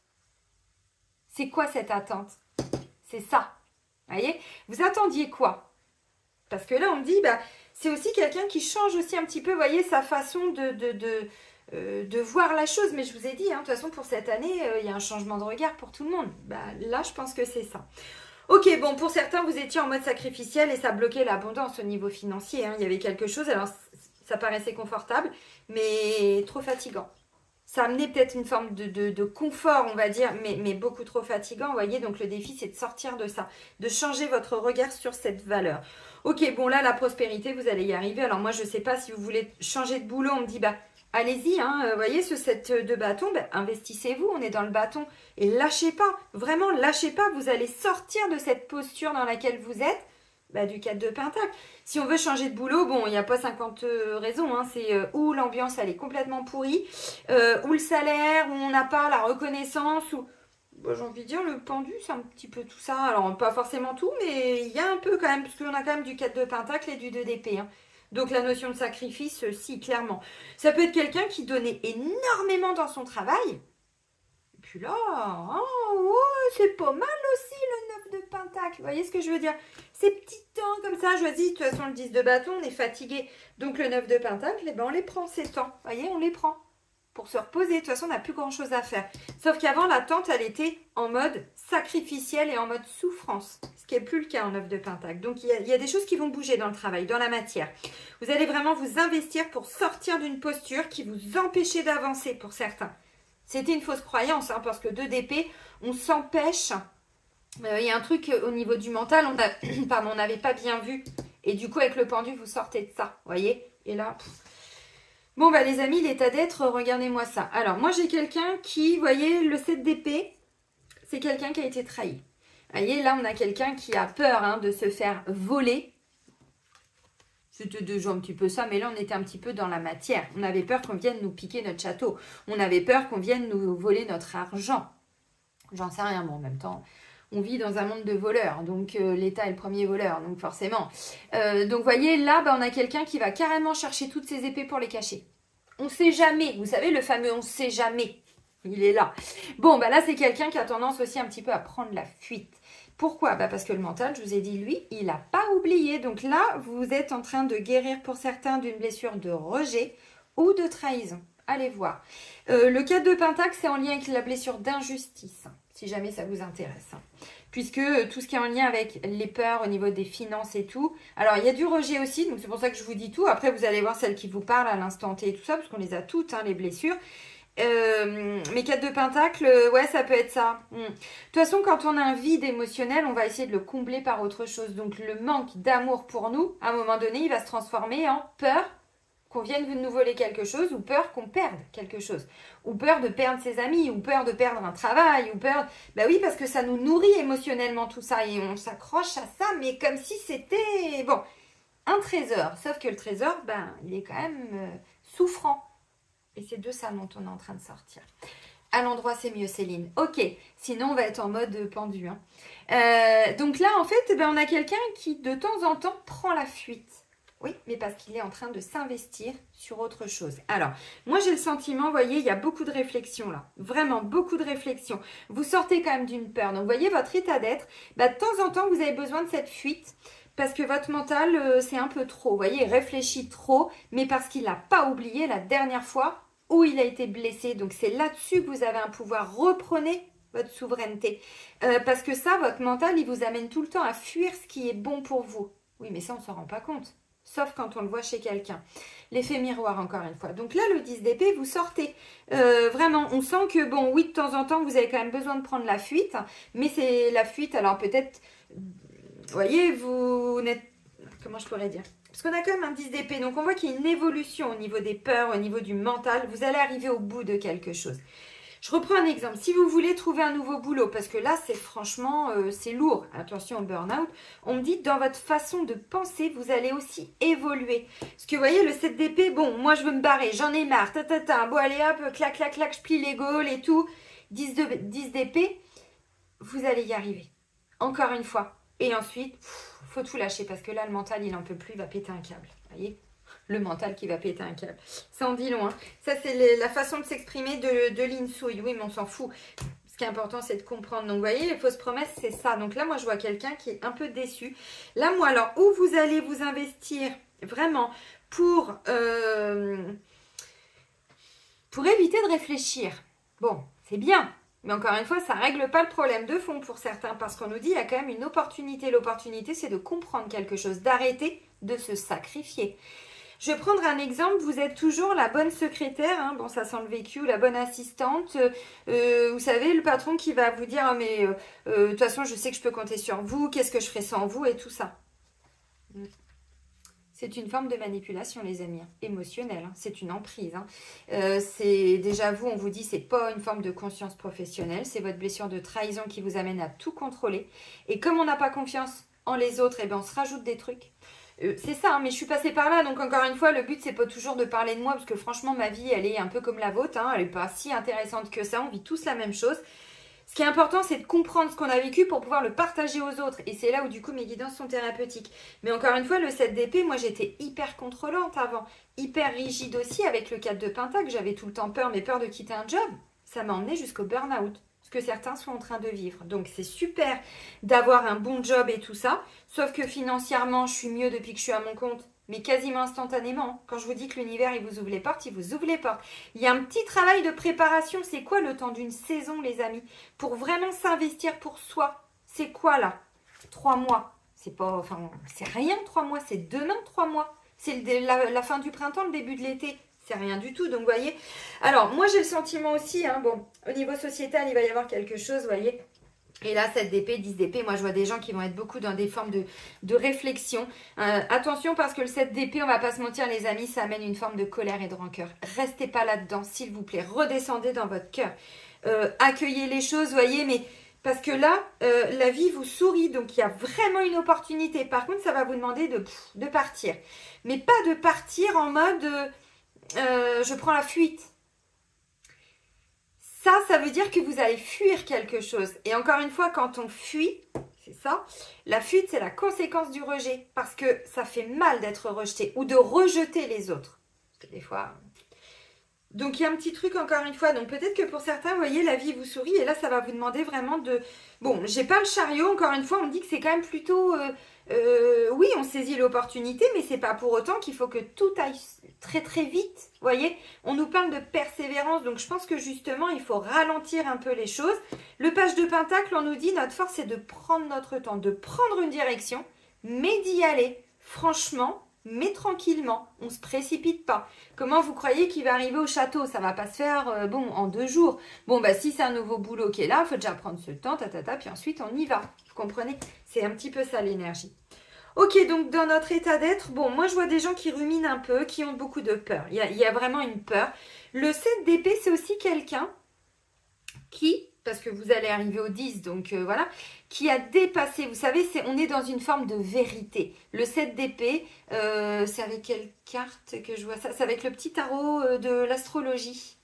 C'est quoi cette attente? C'est ça. Vous voyez? Vous attendiez quoi? Parce que là, on me dit, bah, c'est aussi quelqu'un qui change aussi un petit peu, vous voyez, sa façon de voir la chose. Mais je vous ai dit, hein, de toute façon, pour cette année, il y a un changement de regard pour tout le monde. Bah, là, je pense que c'est ça. Ok, bon, pour certains, vous étiez en mode sacrificiel et ça bloquait l'abondance au niveau financier. Hein. Il y avait quelque chose, alors ça paraissait confortable, mais trop fatigant. Ça amenait peut-être une forme de confort, on va dire, mais beaucoup trop fatigant, vous voyez. Donc, le défi, c'est de sortir de ça, de changer votre regard sur cette valeur. Ok, bon, là, la prospérité, vous allez y arriver. Alors, moi, je ne sais pas si vous voulez changer de boulot. On me dit, bah, allez-y, hein, vous voyez, ce 7 de bâton, bah, investissez-vous, on est dans le bâton. Et lâchez pas, vraiment, lâchez pas. Vous allez sortir de cette posture dans laquelle vous êtes. Bah, du 4 de Pentacle. Si on veut changer de boulot, bon, il n'y a pas 50 raisons. Hein, c'est où l'ambiance, elle est complètement pourrie, ou le salaire, où on n'a pas la reconnaissance, ou... Bah, j'ai envie de dire, le pendu, c'est un petit peu tout ça. Alors, pas forcément tout, mais il y a un peu quand même, parce qu'on a quand même du 4 de Pentacle et du 2 d'épée. Hein. Donc, la notion de sacrifice, si, clairement. Ça peut être quelqu'un qui donnait énormément dans son travail. Et puis là, oh, ouais, c'est pas mal aussi le 9 de Pentacle. Vous voyez ce que je veux dire? Ces petits temps comme ça, je vous dis, de toute façon, le 10 de bâton, on est fatigué. Donc, le 9 de Pentacle, eh ben, on les prend ces temps. Vous voyez, on les prend pour se reposer. De toute façon, on n'a plus grand-chose à faire. Sauf qu'avant, la tante, elle était en mode sacrificiel et en mode souffrance. Ce qui n'est plus le cas en 9 de Pentacle. Donc, il y a des choses qui vont bouger dans le travail, dans la matière. Vous allez vraiment vous investir pour sortir d'une posture qui vous empêchait d'avancer pour certains. C'était une fausse croyance, hein, parce que 2 d'épée, on s'empêche. Il y a un truc au niveau du mental, on n'avait pas bien vu. Et du coup, avec le pendu, vous sortez de ça, vous voyez. Et là, bon, bah les amis, l'état d'être, regardez-moi ça. Alors, moi, j'ai quelqu'un qui, vous voyez, le 7 d'épée, c'est quelqu'un qui a été trahi. Vous voyez, là, on a quelqu'un qui a peur hein, de se faire voler. C'était déjà un petit peu ça, mais là, on était un petit peu dans la matière. On avait peur qu'on vienne nous piquer notre château. On avait peur qu'on vienne nous voler notre argent. J'en sais rien, mais en même temps, on vit dans un monde de voleurs. Donc, l'État est le premier voleur, donc forcément. Donc, vous voyez, là, bah, on a quelqu'un qui va carrément chercher toutes ses épées pour les cacher. On ne sait jamais. Vous savez, le fameux « on ne sait jamais ». Il est là. Bon, bah là, c'est quelqu'un qui a tendance aussi un petit peu à prendre la fuite. Pourquoi? Bah parce que le mental, je vous ai dit, lui, il n'a pas oublié. Donc là, vous êtes en train de guérir pour certains d'une blessure de rejet ou de trahison. Allez voir. Le 4 de Pentacle, c'est en lien avec la blessure d'injustice, si jamais ça vous intéresse. Puisque tout ce qui est en lien avec les peurs au niveau des finances et tout. Alors, il y a du rejet aussi, donc c'est pour ça que je vous dis tout. Après, vous allez voir celle qui vous parle à l'instant T et tout ça, parce qu'on les a toutes, hein, les blessures. Mais 4 de Pentacle, ouais, ça peut être ça. De toute façon, quand on a un vide émotionnel, on va essayer de le combler par autre chose. Donc, le manque d'amour pour nous, à un moment donné, il va se transformer en peur qu'on vienne nous voler quelque chose, ou peur qu'on perde quelque chose, ou peur de perdre ses amis, ou peur de perdre un travail, ou peur... Ben oui, parce que ça nous nourrit émotionnellement tout ça, et on s'accroche à ça, mais comme si c'était... Bon, un trésor, sauf que le trésor, ben, il est quand même souffrant. Et c'est de ça dont on est en train de sortir. À l'endroit, c'est mieux, Céline. Ok, sinon on va être en mode pendu. Hein. Donc là, en fait, ben, on a quelqu'un qui, de temps en temps, prend la fuite. Oui, mais parce qu'il est en train de s'investir sur autre chose. Alors, moi, j'ai le sentiment, vous voyez, il y a beaucoup de réflexion là. Vraiment, beaucoup de réflexion. Vous sortez quand même d'une peur. Donc, vous voyez, votre état d'être, ben, de temps en temps, vous avez besoin de cette fuite. parce que votre mental, c'est un peu trop. Vous voyez, il réfléchit trop, mais parce qu'il n'a pas oublié la dernière fois où il a été blessé. Donc, c'est là-dessus que vous avez un pouvoir. Reprenez votre souveraineté. Parce que ça, votre mental, il vous amène tout le temps à fuir ce qui est bon pour vous. Oui, mais ça, on ne s'en rend pas compte. Sauf quand on le voit chez quelqu'un. L'effet miroir, encore une fois. Donc là, le 10 d'épée, vous sortez. Vraiment, on sent que, bon, oui, de temps en temps, vous avez quand même besoin de prendre la fuite. Mais c'est la fuite, alors peut-être, vous voyez, vous n'êtes... Comment je pourrais dire? Parce qu'on a quand même un 10 d'épée. Donc on voit qu'il y a une évolution au niveau des peurs, au niveau du mental. Vous allez arriver au bout de quelque chose. Je reprends un exemple. Si vous voulez trouver un nouveau boulot, parce que là, c'est franchement, c'est lourd. Attention au burn-out. On me dit, dans votre façon de penser, vous allez aussi évoluer. Parce que vous voyez, le 7 d'épée, bon, moi, je veux me barrer. J'en ai marre. Bon, allez, hop, clac, clac, clac, je plie les gaules et tout. 10 d'épée, vous allez y arriver. Encore une fois. Et ensuite, faut tout lâcher. Parce que là, le mental, il n'en peut plus. Il va péter un câble. Vous voyez ? Le mental qui va péter un câble. Ça en dit long. Hein. Ça, c'est la façon de s'exprimer de l'insouille. Oui, mais on s'en fout. Ce qui est important, c'est de comprendre. Donc, vous voyez, les fausses promesses, c'est ça. Donc là, moi, je vois quelqu'un qui est un peu déçu. Là, moi, alors, où vous allez vous investir vraiment pour éviter de réfléchir. Bon, c'est bien. Mais encore une fois, ça ne règle pas le problème de fond pour certains. Parce qu'on nous dit, il y a quand même une opportunité. L'opportunité, c'est de comprendre quelque chose. D'arrêter de se sacrifier. Je vais prendre un exemple, vous êtes toujours la bonne secrétaire, hein, bon ça sent le vécu, la bonne assistante, vous savez le patron qui va vous dire oh, mais de toute façon je sais que je peux compter sur vous, qu'est-ce que je ferai sans vous et tout ça. C'est une forme de manipulation les amis, émotionnelle, hein, c'est une emprise. Hein. C'est déjà vous, on vous dit c'est pas une forme de conscience professionnelle, c'est votre blessure de trahison qui vous amène à tout contrôler. Et comme on n'a pas confiance en les autres, eh ben, on se rajoute des trucs. C'est ça, hein, mais je suis passée par là, donc encore une fois, le but, c'est pas toujours de parler de moi, parce que franchement, ma vie, elle est un peu comme la vôtre, hein, elle n'est pas si intéressante que ça, on vit tous la même chose. Ce qui est important, c'est de comprendre ce qu'on a vécu pour pouvoir le partager aux autres, et c'est là où, du coup, mes guidances sont thérapeutiques. Mais encore une fois, le 7 d'épée, moi, j'étais hyper contrôlante avant, hyper rigide aussi, avec le 4 de pentacle, j'avais tout le temps peur, mais peur de quitter un job, ça m'a emmené jusqu'au burn-out. Que certains sont en train de vivre. Donc, c'est super d'avoir un bon job et tout ça. Sauf que financièrement, je suis mieux depuis que je suis à mon compte. Mais quasiment instantanément. Quand je vous dis que l'univers, il vous ouvre les portes, il vous ouvre les portes. Il y a un petit travail de préparation. C'est quoi le temps d'une saison, les amis? Pour vraiment s'investir pour soi. C'est quoi, là? 3 mois. C'est pas... Enfin, c'est rien, 3 mois. C'est demain, 3 mois. C'est la fin du printemps, le début de l'été. C'est rien du tout, donc vous voyez. Alors, moi j'ai le sentiment aussi, hein, bon, au niveau sociétal, il va y avoir quelque chose, vous voyez. Et là, 7 d'épée, 10 d'épée, moi je vois des gens qui vont être beaucoup dans des formes de réflexion. Attention parce que le 7 d'épée, on va pas se mentir les amis, ça amène une forme de colère et de rancœur. Restez pas là-dedans, s'il vous plaît. Redescendez dans votre cœur. Accueillez les choses, vous voyez, mais... Parce que là, la vie vous sourit, donc il y a vraiment une opportunité. Par contre, ça va vous demander de partir. Mais pas de partir en mode... je prends la fuite. Ça veut dire que vous allez fuir quelque chose. Et encore une fois, quand on fuit, c'est ça, la fuite, c'est la conséquence du rejet. Parce que ça fait mal d'être rejeté ou de rejeter les autres. Parce que des fois... Donc, il y a un petit truc, encore une fois. Donc, peut-être que pour certains, vous voyez, la vie vous sourit. Et là, ça va vous demander vraiment de... Bon, j'ai pas le chariot. Encore une fois, on me dit que c'est quand même plutôt... oui, on saisit l'opportunité, mais c'est pas pour autant qu'il faut que tout aille très très vite. Vous voyez, on nous parle de persévérance. Donc, je pense que justement, il faut ralentir un peu les choses. Le page de pentacle, on nous dit, notre force, c'est de prendre notre temps, de prendre une direction, mais d'y aller. Franchement... mais tranquillement, on ne se précipite pas. Comment vous croyez qu'il va arriver au château? Ça ne va pas se faire bon, en 2 jours. Bon, bah si c'est un nouveau boulot qui est là, il faut déjà prendre ce temps, puis ensuite on y va. Vous comprenez? C'est un petit peu ça l'énergie. Ok, donc dans notre état d'être, bon, moi je vois des gens qui ruminent un peu, qui ont beaucoup de peur. Il y a vraiment une peur. Le 7 d'épée, c'est aussi quelqu'un qui... parce que vous allez arriver au 10, donc voilà, qui a dépassé, vous savez, on est dans une forme de vérité. Le 7 d'épée, c'est avec quelle carte que je vois ça? C'est avec le petit tarot de l'astrologie.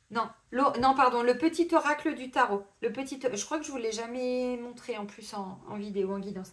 Non, non, pardon, le petit oracle du tarot. Je crois que je ne vous l'ai jamais montré en plus en vidéo, en guidance.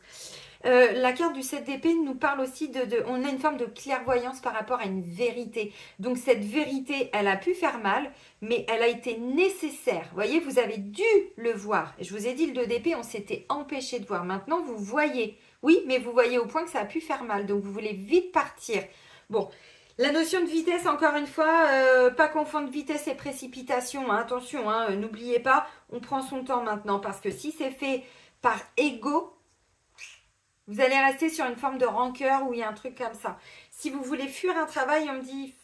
La carte du 7 d'épée nous parle aussi on a une forme de clairvoyance par rapport à une vérité. Donc cette vérité, elle a pu faire mal, mais elle a été nécessaire. Vous voyez, vous avez dû le voir. Je vous ai dit, le 2 d'épée, on s'était empêché de voir. Maintenant, vous voyez. Oui, mais vous voyez au point que ça a pu faire mal. Donc, vous voulez vite partir. Bon, la notion de vitesse, encore une fois, pas confondre vitesse et précipitation. Hein. Attention, hein, n'oubliez pas, on prend son temps maintenant. Parce que si c'est fait par ego, vous allez rester sur une forme de rancœur ou il y a un truc comme ça. Si vous voulez fuir un travail, on me dit,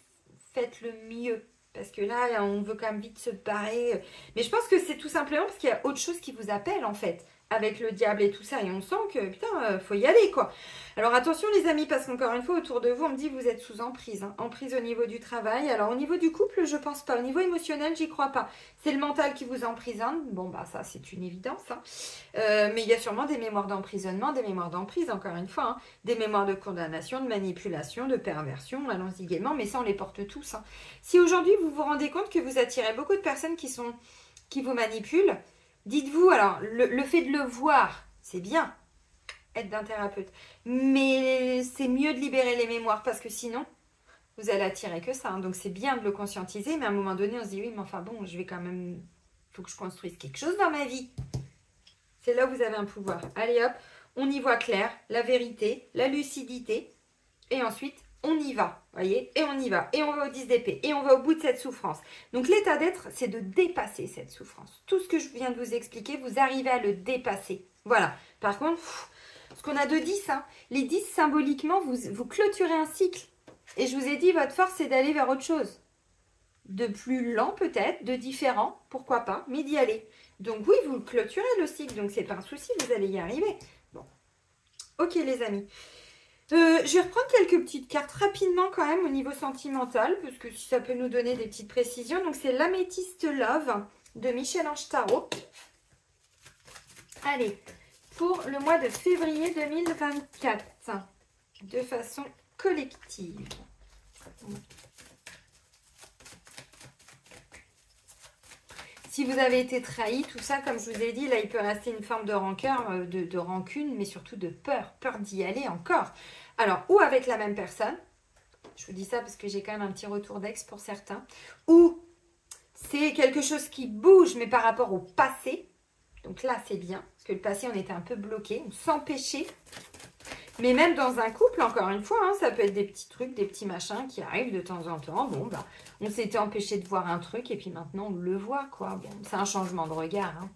faites le mieux. Parce que là, on veut quand même vite se barrer. Mais je pense que c'est tout simplement parce qu'il y a autre chose qui vous appelle, en fait. Avec le diable et tout ça. Et on sent que, putain, faut y aller, quoi. Alors, attention, les amis, parce qu'encore une fois, autour de vous, on me dit, vous êtes sous emprise. Hein. Emprise au niveau du travail. Alors, au niveau du couple, je pense pas. Au niveau émotionnel, j'y crois pas. C'est le mental qui vous emprisonne. Bon, bah, ça, c'est une évidence. Hein. Mais il y a sûrement des mémoires d'emprisonnement, des mémoires d'emprise, encore une fois. Hein. Des mémoires de condamnation, de manipulation, de perversion. Allons-y gaiement. Mais ça, on les porte tous. Hein. Si aujourd'hui, vous vous rendez compte que vous attirez beaucoup de personnes qui vous manipulent, dites-vous, alors, le fait de le voir, c'est bien, être d'un thérapeute. Mais c'est mieux de libérer les mémoires parce que sinon, vous allez attirer que ça. Hein. Donc, c'est bien de le conscientiser. Mais à un moment donné, on se dit, oui, mais enfin bon, je vais quand même... Il faut que je construise quelque chose dans ma vie. C'est là où vous avez un pouvoir. Allez hop, on y voit clair, la vérité, la lucidité. Et ensuite, on y va, voyez, et on y va, et on va au 10 d'épée, et on va au bout de cette souffrance. Donc l'état d'être, c'est de dépasser cette souffrance. Tout ce que je viens de vous expliquer, vous arrivez à le dépasser. Voilà. Par contre, ce qu'on a de 10, hein, les 10, symboliquement, vous clôturez un cycle. Et je vous ai dit, votre force, c'est d'aller vers autre chose. De plus lent peut-être, de différent, pourquoi pas, mais d'y aller. Donc oui, vous clôturez le cycle, donc c'est pas un souci, vous allez y arriver. Bon, ok les amis. Je vais reprendre quelques petites cartes rapidement quand même au niveau sentimental, parce que ça peut nous donner des petites précisions. Donc c'est l'Améthyste Love de Michel-Ange Tarot. Allez, pour le mois de février 2024, de façon collective. Si vous avez été trahi, tout ça, comme je vous ai dit, là, il peut rester une forme de rancœur, de rancune, mais surtout de peur. Peur d'y aller encore. Alors, ou avec la même personne, je vous dis ça parce que j'ai quand même un petit retour d'ex pour certains, ou c'est quelque chose qui bouge, mais par rapport au passé. Donc là, c'est bien, parce que le passé, on était un peu bloqué, on s'empêchait. Mais même dans un couple, encore une fois, hein, ça peut être des petits trucs, des petits machins qui arrivent de temps en temps. Bon, bah, on s'était empêché de voir un truc et puis maintenant on le voit, quoi. Bon, c'est un changement de regard. Hein.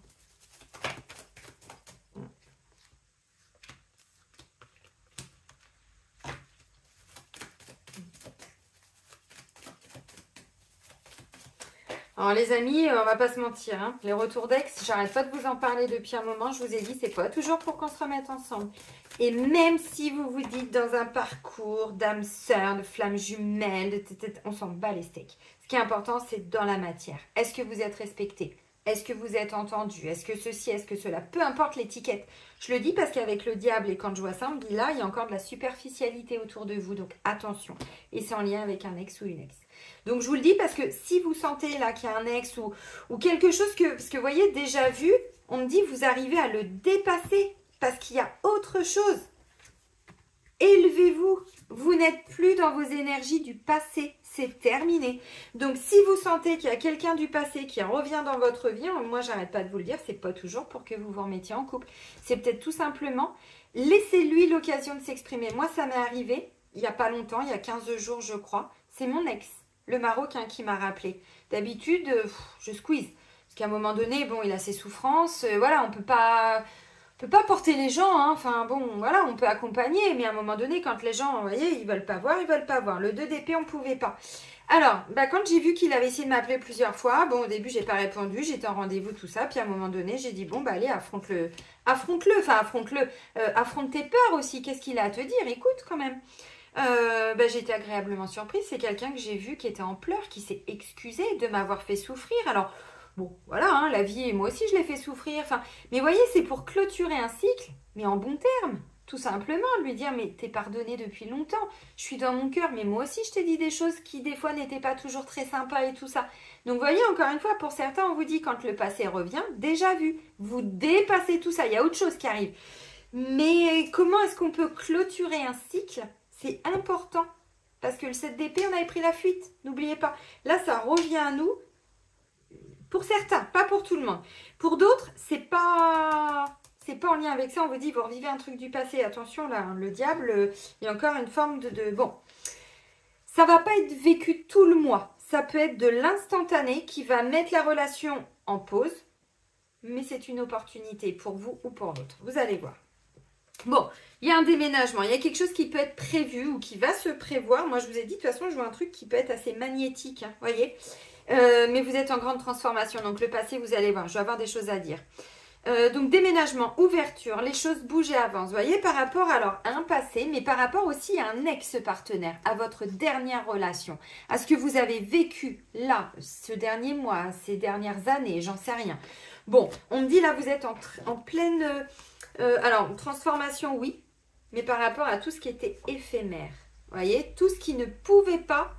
Alors les amis, on va pas se mentir, hein. Les retours d'ex, j'arrête pas de vous en parler depuis un moment. Je vous ai dit, c'est pas toujours pour qu'on se remette ensemble. Et même si vous vous dites dans un parcours d'âme sœur, de flamme jumelle, on s'en bat les steaks. Ce qui est important, c'est dans la matière. Est-ce que vous êtes respecté? Est-ce que vous êtes entendu? Est-ce que ceci, est-ce que cela? Peu importe l'étiquette. Je le dis parce qu'avec le diable, et quand je vois ça, on me dit là, il y a encore de la superficialité autour de vous. Donc attention. Et c'est en lien avec un ex ou une ex. Donc je vous le dis parce que si vous sentez là qu'il y a un ex ou quelque chose que... Parce que vous voyez, déjà vu, on me dit vous arrivez à le dépasser parce qu'il y a autre chose. Élevez-vous. Vous n'êtes plus dans vos énergies du passé. C'est terminé. Donc, si vous sentez qu'il y a quelqu'un du passé qui revient dans votre vie, moi, j'arrête pas de vous le dire, c'est pas toujours pour que vous vous remettiez en couple. C'est peut-être tout simplement, laissez-lui l'occasion de s'exprimer. Moi, ça m'est arrivé il n'y a pas longtemps, il y a 15 jours, je crois. C'est mon ex, le Marocain, qui m'a rappelé. D'habitude, je squeeze. Parce qu'à un moment donné, bon, il a ses souffrances. Voilà, on peut pas porter les gens, hein. Enfin bon, voilà, on peut accompagner, mais à un moment donné, quand les gens, vous voyez, ils veulent pas voir, ils veulent pas voir. Le 2 d'épée, on pouvait pas. Alors, bah, quand j'ai vu qu'il avait essayé de m'appeler plusieurs fois, bon, au début, j'ai pas répondu, j'étais en rendez-vous, tout ça, puis à un moment donné, j'ai dit, bon, bah allez, affronte-le, affronte tes peurs aussi, qu'est-ce qu'il a à te dire, écoute quand même. Bah, j'ai été agréablement surprise, c'est quelqu'un que j'ai vu qui était en pleurs, qui s'est excusé de m'avoir fait souffrir, alors... Bon, voilà, hein, la vie, moi aussi, je l'ai fait souffrir. Enfin, mais vous voyez, c'est pour clôturer un cycle, mais en bon terme. Tout simplement, lui dire, mais t'es pardonné depuis longtemps. Je suis dans mon cœur, mais moi aussi, je t'ai dit des choses qui, des fois, n'étaient pas toujours très sympas et tout ça. Donc, vous voyez, encore une fois, pour certains, on vous dit, quand le passé revient, déjà vu. Vous dépassez tout ça, il y a autre chose qui arrive. Mais comment est-ce qu'on peut clôturer un cycle? C'est important. Parce que le 7 d'épée, on avait pris la fuite. N'oubliez pas. Là, ça revient à nous. Pour certains, pas pour tout le monde. Pour d'autres, c'est pas c'est pas en lien avec ça. On vous dit, vous revivez un truc du passé. Attention là, hein, le diable, il y a encore une forme de... Bon, ça va pas être vécu tout le mois. Ça peut être de l'instantané qui va mettre la relation en pause. Mais c'est une opportunité pour vous ou pour l'autre. Vous allez voir. Bon, il y a un déménagement. Il y a quelque chose qui peut être prévu ou qui va se prévoir. Moi, je vous ai dit, de toute façon, je vois un truc qui peut être assez magnétique. Hein, voyez, mais vous êtes en grande transformation. Donc, le passé, vous allez voir. Je vais avoir des choses à dire. Donc déménagement, ouverture, les choses bougent et avancent. Vous voyez, par rapport alors à un passé, mais par rapport aussi à un ex-partenaire, à votre dernière relation, à ce que vous avez vécu là, ce dernier mois, ces dernières années, j'en sais rien. Bon, on me dit là, vous êtes en pleine... alors, transformation, oui, mais par rapport à tout ce qui était éphémère. Vous voyez, tout ce qui ne pouvait pas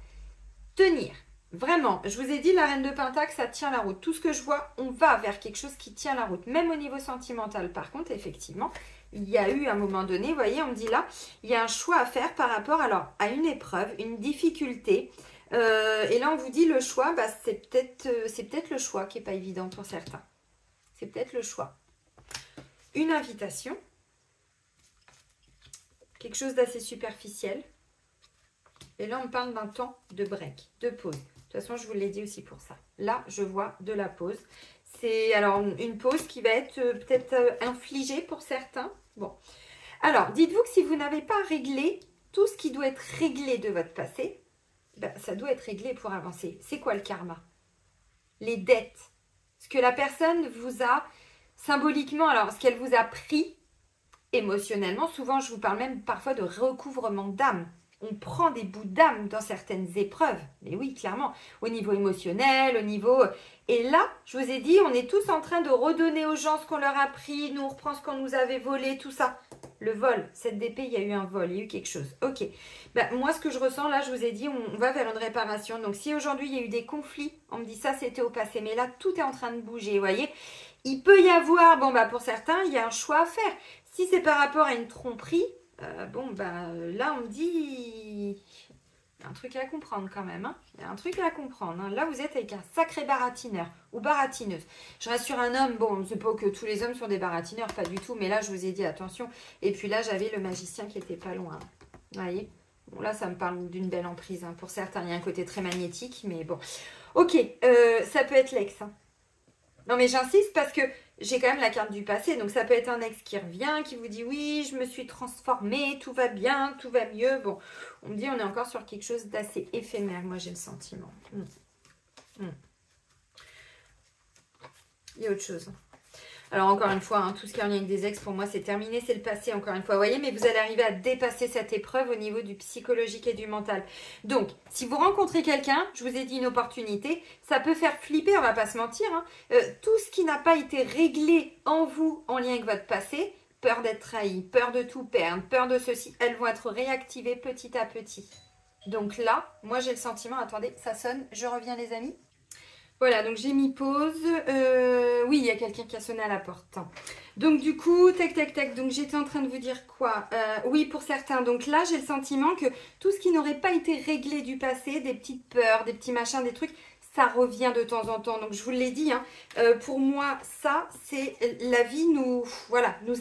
tenir. Vraiment, je vous ai dit, la reine de Pentacle, ça tient la route. Tout ce que je vois, on va vers quelque chose qui tient la route, même au niveau sentimental. Par contre, effectivement, il y a eu un moment donné, vous voyez, on me dit là, il y a un choix à faire par rapport alors à une épreuve, une difficulté. Et là, on vous dit le choix, bah, c'est peut-être le choix qui n'est pas évident pour certains. C'est peut-être le choix. Une invitation, quelque chose d'assez superficiel. Et là, on parle d'un temps de break, de pause. De toute façon, je vous l'ai dit aussi pour ça. Là, je vois de la pause. C'est alors une pause qui va être peut-être infligée pour certains. Bon. Alors, dites-vous que si vous n'avez pas réglé tout ce qui doit être réglé de votre passé, ben, ça doit être réglé pour avancer. C'est quoi le karma? Les dettes. Ce que la personne vous a symboliquement, alors ce qu'elle vous a pris émotionnellement, souvent je vous parle même parfois de recouvrement d'âme. On prend des bouts d'âme dans certaines épreuves. Mais oui, clairement, au niveau émotionnel, au niveau... Et là, je vous ai dit, on est tous en train de redonner aux gens ce qu'on leur a pris, nous on reprend ce qu'on nous avait volé, tout ça. Le vol, cette d'épée, il y a eu un vol, il y a eu quelque chose. Ok. Ben, moi, ce que je ressens, là, je vous ai dit, on va vers une réparation. Donc, si aujourd'hui, il y a eu des conflits, on me dit ça, c'était au passé. Mais là, tout est en train de bouger, vous voyez. Il peut y avoir, bon, bah, pour certains, il y a un choix à faire. Si c'est par rapport à une tromperie, bon, ben là, on me dit, il y a un truc à comprendre quand même. Hein. Il y a un truc à comprendre. Hein. Là, vous êtes avec un sacré baratineur ou baratineuse. Je reste sur un homme. Bon, c'est pas que tous les hommes sont des baratineurs, pas du tout. Mais là, je vous ai dit, attention. Et puis là, j'avais le magicien qui était pas loin. Vous voyez? Bon, là, ça me parle d'une belle emprise. Hein. Pour certains, il y a un côté très magnétique. Mais bon. Ok, ça peut être l'ex. Hein. Non, mais j'insiste parce que j'ai quand même la carte du passé. Donc, ça peut être un ex qui revient, qui vous dit « Oui, je me suis transformée, tout va bien, tout va mieux. » Bon, on me dit on est encore sur quelque chose d'assez éphémère. Moi, j'ai le sentiment. Il y a autre chose. Alors, encore une fois, hein, tout ce qui est en lien avec des ex, pour moi, c'est terminé. C'est le passé, encore une fois. Vous voyez, mais vous allez arriver à dépasser cette épreuve au niveau du psychologique et du mental. Donc, si vous rencontrez quelqu'un, je vous ai dit une opportunité, ça peut faire flipper, on va pas se mentir. Hein, tout ce qui n'a pas été réglé en vous, en lien avec votre passé, peur d'être trahi, peur de tout perdre, peur de ceci, elles vont être réactivées petit à petit. Donc là, moi, j'ai le sentiment, attendez, ça sonne, je reviens les amis. Voilà, donc j'ai mis pause. Oui, il y a quelqu'un qui a sonné à la porte. Donc du coup, tac, tac, tac. Donc j'étais en train de vous dire quoi? Oui, pour certains. Donc là, j'ai le sentiment que tout ce qui n'aurait pas été réglé du passé, des petites peurs, des petits machins, des trucs, ça revient de temps en temps. Donc je vous l'ai dit, hein, pour moi, ça, c'est la vie nous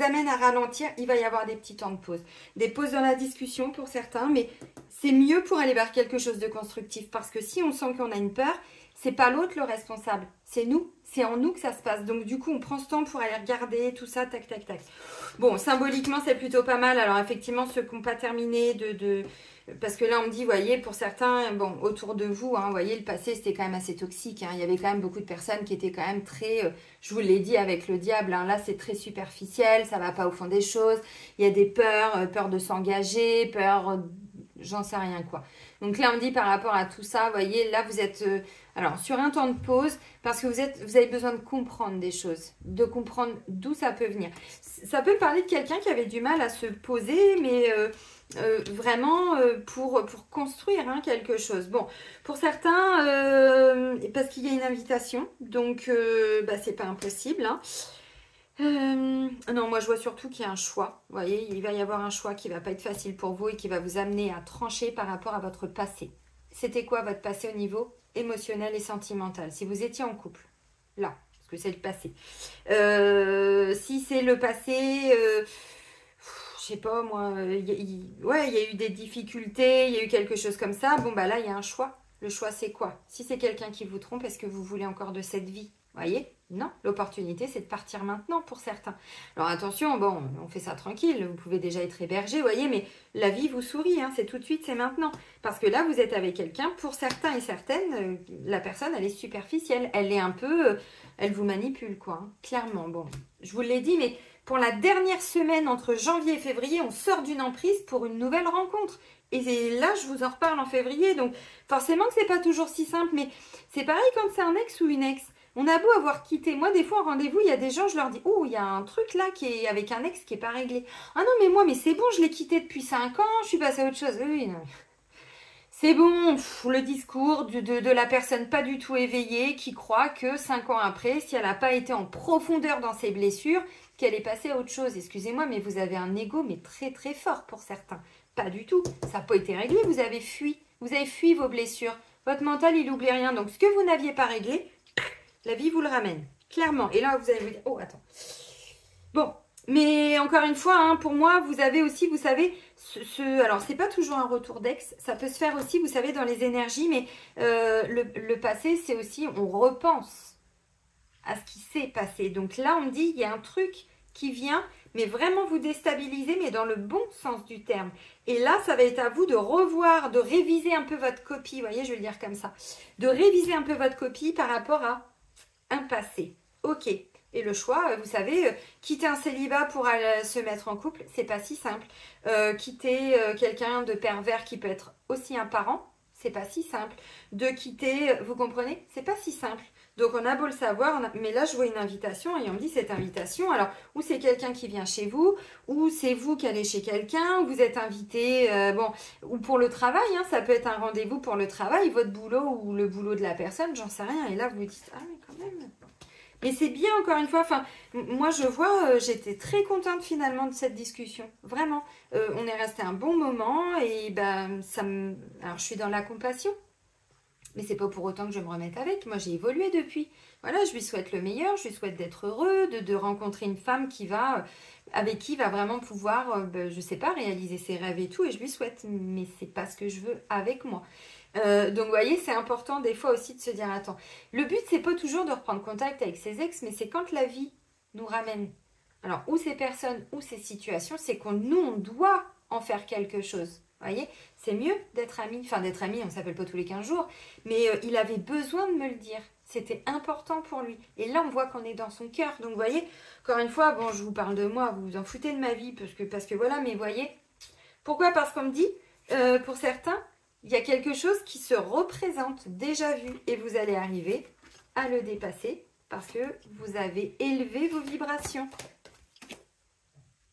amène à ralentir. Il va y avoir des petits temps de pause. Des pauses dans la discussion pour certains, mais c'est mieux pour aller vers quelque chose de constructif. Parce que si on sent qu'on a une peur, c'est pas l'autre le responsable, c'est nous, c'est en nous que ça se passe. Donc du coup, on prend ce temps pour aller regarder tout ça, tac, tac, tac. Bon, symboliquement, c'est plutôt pas mal. Alors effectivement, ceux qui n'ont pas terminé parce que là, on me dit, vous voyez, pour certains, bon, autour de vous, hein, vous voyez, le passé, c'était quand même assez toxique. Hein. Il y avait quand même beaucoup de personnes qui étaient quand même très, je vous l'ai dit avec le diable, hein, là, c'est très superficiel, ça va pas au fond des choses. Il y a des peurs, peur de s'engager, peur, j'en sais rien, quoi. Donc là, on me dit par rapport à tout ça, vous voyez, là, vous êtes alors sur un temps de pause parce que vous avez besoin de comprendre des choses, de comprendre d'où ça peut venir. Ça peut parler de quelqu'un qui avait du mal à se poser, mais vraiment pour construire hein, quelque chose. Bon, pour certains, parce qu'il y a une invitation, donc c'est pas impossible. Hein. Non, moi je vois surtout qu'il y a un choix. Vous voyez, il va y avoir un choix qui va pas être facile pour vous et qui va vous amener à trancher par rapport à votre passé. C'était quoi votre passé au niveau émotionnel et sentimental? Si vous étiez en couple, là, parce que c'est le passé. Si c'est le passé, je sais pas moi, ouais, il y a eu des difficultés, il y a eu quelque chose comme ça. Bon, bah là, il y a un choix. Le choix, c'est quoi? Si c'est quelqu'un qui vous trompe, est-ce que vous voulez encore de cette vie? Voyez? Non, l'opportunité, c'est de partir maintenant pour certains. Alors attention, bon, on fait ça tranquille, vous pouvez déjà être hébergé, vous voyez, mais la vie vous sourit, hein, c'est tout de suite, c'est maintenant. Parce que là, vous êtes avec quelqu'un, pour certains et certaines, la personne, elle est superficielle, elle est un peu, elle vous manipule, quoi, hein, clairement. Bon, je vous l'ai dit, mais pour la dernière semaine entre janvier et février, on sort d'une emprise pour une nouvelle rencontre. Et là, je vous en reparle en février, donc forcément que c'est pas toujours si simple, mais c'est pareil quand c'est un ex ou une ex. On a beau avoir quitté. Moi, des fois, en rendez-vous, il y a des gens, je leur dis, oh, il y a un truc là qui est avec un ex qui n'est pas réglé. Ah non, mais moi, mais c'est bon, je l'ai quitté depuis 5 ans, je suis passée à autre chose. Oui, non. C'est bon, le discours de la personne pas du tout éveillée qui croit que 5 ans après, si elle n'a pas été en profondeur dans ses blessures, qu'elle est passée à autre chose. Excusez-moi, mais vous avez un ego, mais très très fort pour certains. Pas du tout. Ça n'a pas été réglé, vous avez fui. Vous avez fui vos blessures. Votre mental, il n'oublie rien. Donc, ce que vous n'aviez pas réglé, la vie vous le ramène, clairement. Et là, vous allez vous dire, oh, attends. Bon, mais encore une fois, hein, pour moi, vous avez aussi, vous savez, alors, c'est pas toujours un retour d'ex. Ça peut se faire aussi, vous savez, dans les énergies. Mais le passé, c'est aussi, on repense à ce qui s'est passé. Donc là, on me dit, il y a un truc qui vient, mais vraiment vous déstabiliser, mais dans le bon sens du terme. Et là, ça va être à vous de revoir, de réviser un peu votre copie. Vous voyez, je vais le dire comme ça. De réviser un peu votre copie par rapport à un passé. Ok. Et le choix, vous savez, quitter un célibat pour aller se mettre en couple, c'est pas si simple. Quitter quelqu'un de pervers qui peut être aussi un parent, c'est pas si simple. De quitter, vous comprenez, c'est pas si simple. Donc on a beau le savoir, mais là je vois une invitation et on me dit cette invitation, alors ou c'est quelqu'un qui vient chez vous, ou c'est vous qui allez chez quelqu'un, ou vous êtes invité, bon, ou pour le travail, hein, ça peut être un rendez-vous pour le travail, votre boulot ou le boulot de la personne, j'en sais rien. Et là vous vous dites, ah mais quand même... Mais c'est bien, encore une fois, enfin, moi je vois, j'étais très contente finalement de cette discussion, vraiment. On est resté un bon moment et ben, alors je suis dans la compassion, mais c'est pas pour autant que je me remette avec. Moi j'ai évolué depuis. Voilà, je lui souhaite le meilleur, je lui souhaite d'être heureux, de rencontrer une femme qui va, avec qui il va vraiment pouvoir, je sais pas, réaliser ses rêves et tout, et je lui souhaite, mais c'est pas ce que je veux avec moi. Donc vous voyez, c'est important des fois aussi de se dire, attends, le but c'est pas toujours de reprendre contact avec ses ex, mais c'est quand la vie nous ramène, alors ou ces personnes ou ces situations, c'est nous on doit en faire quelque chose. Vous voyez, c'est mieux d'être amis, enfin d'être amis, on s'appelle pas tous les 15 jours, mais il avait besoin de me le dire, c'était important pour lui. Et là on voit qu'on est dans son cœur, donc vous voyez, encore une fois, bon je vous parle de moi, vous vous en foutez de ma vie, parce que voilà, mais vous voyez, pourquoi? Parce qu'on me dit, pour certains, il y a quelque chose qui se représente déjà vu et vous allez arriver à le dépasser parce que vous avez élevé vos vibrations.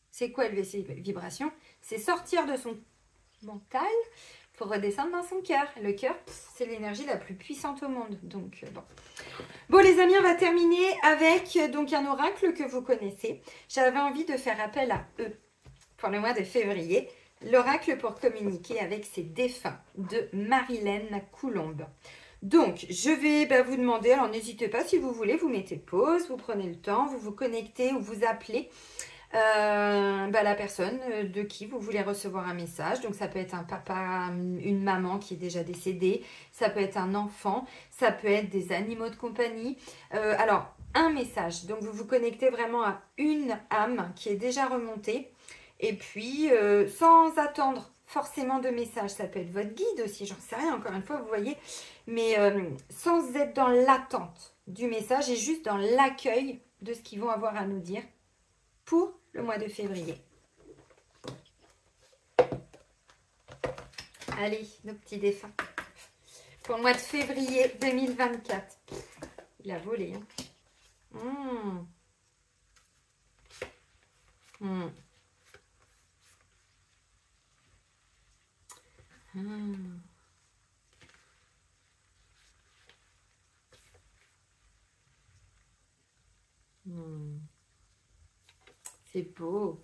C'est quoi élever ses vibrations? C'est sortir de son mental pour redescendre dans son cœur. Le cœur, c'est l'énergie la plus puissante au monde. Donc, bon. Bon, les amis, on va terminer avec donc un oracle que vous connaissez. J'avais envie de faire appel à eux pour le mois de février. L'oracle pour communiquer avec ses défunts de Marilène Coulombe. Donc, je vais vous demander, alors n'hésitez pas si vous voulez, vous mettez pause, vous prenez le temps, vous vous connectez ou vous appelez la personne de qui vous voulez recevoir un message. Donc, ça peut être un papa, une maman qui est déjà décédée, ça peut être un enfant, ça peut être des animaux de compagnie. Alors, un message. Donc, vous vous connectez vraiment à une âme qui est déjà remontée. Et puis, sans attendre forcément de message, ça peut être votre guide aussi, j'en sais rien, encore une fois, vous voyez, mais sans être dans l'attente du message et juste dans l'accueil de ce qu'ils vont avoir à nous dire pour le mois de février. Allez, nos petits défunts. Pour le mois de février 2024. Il a volé, hein. C'est beau.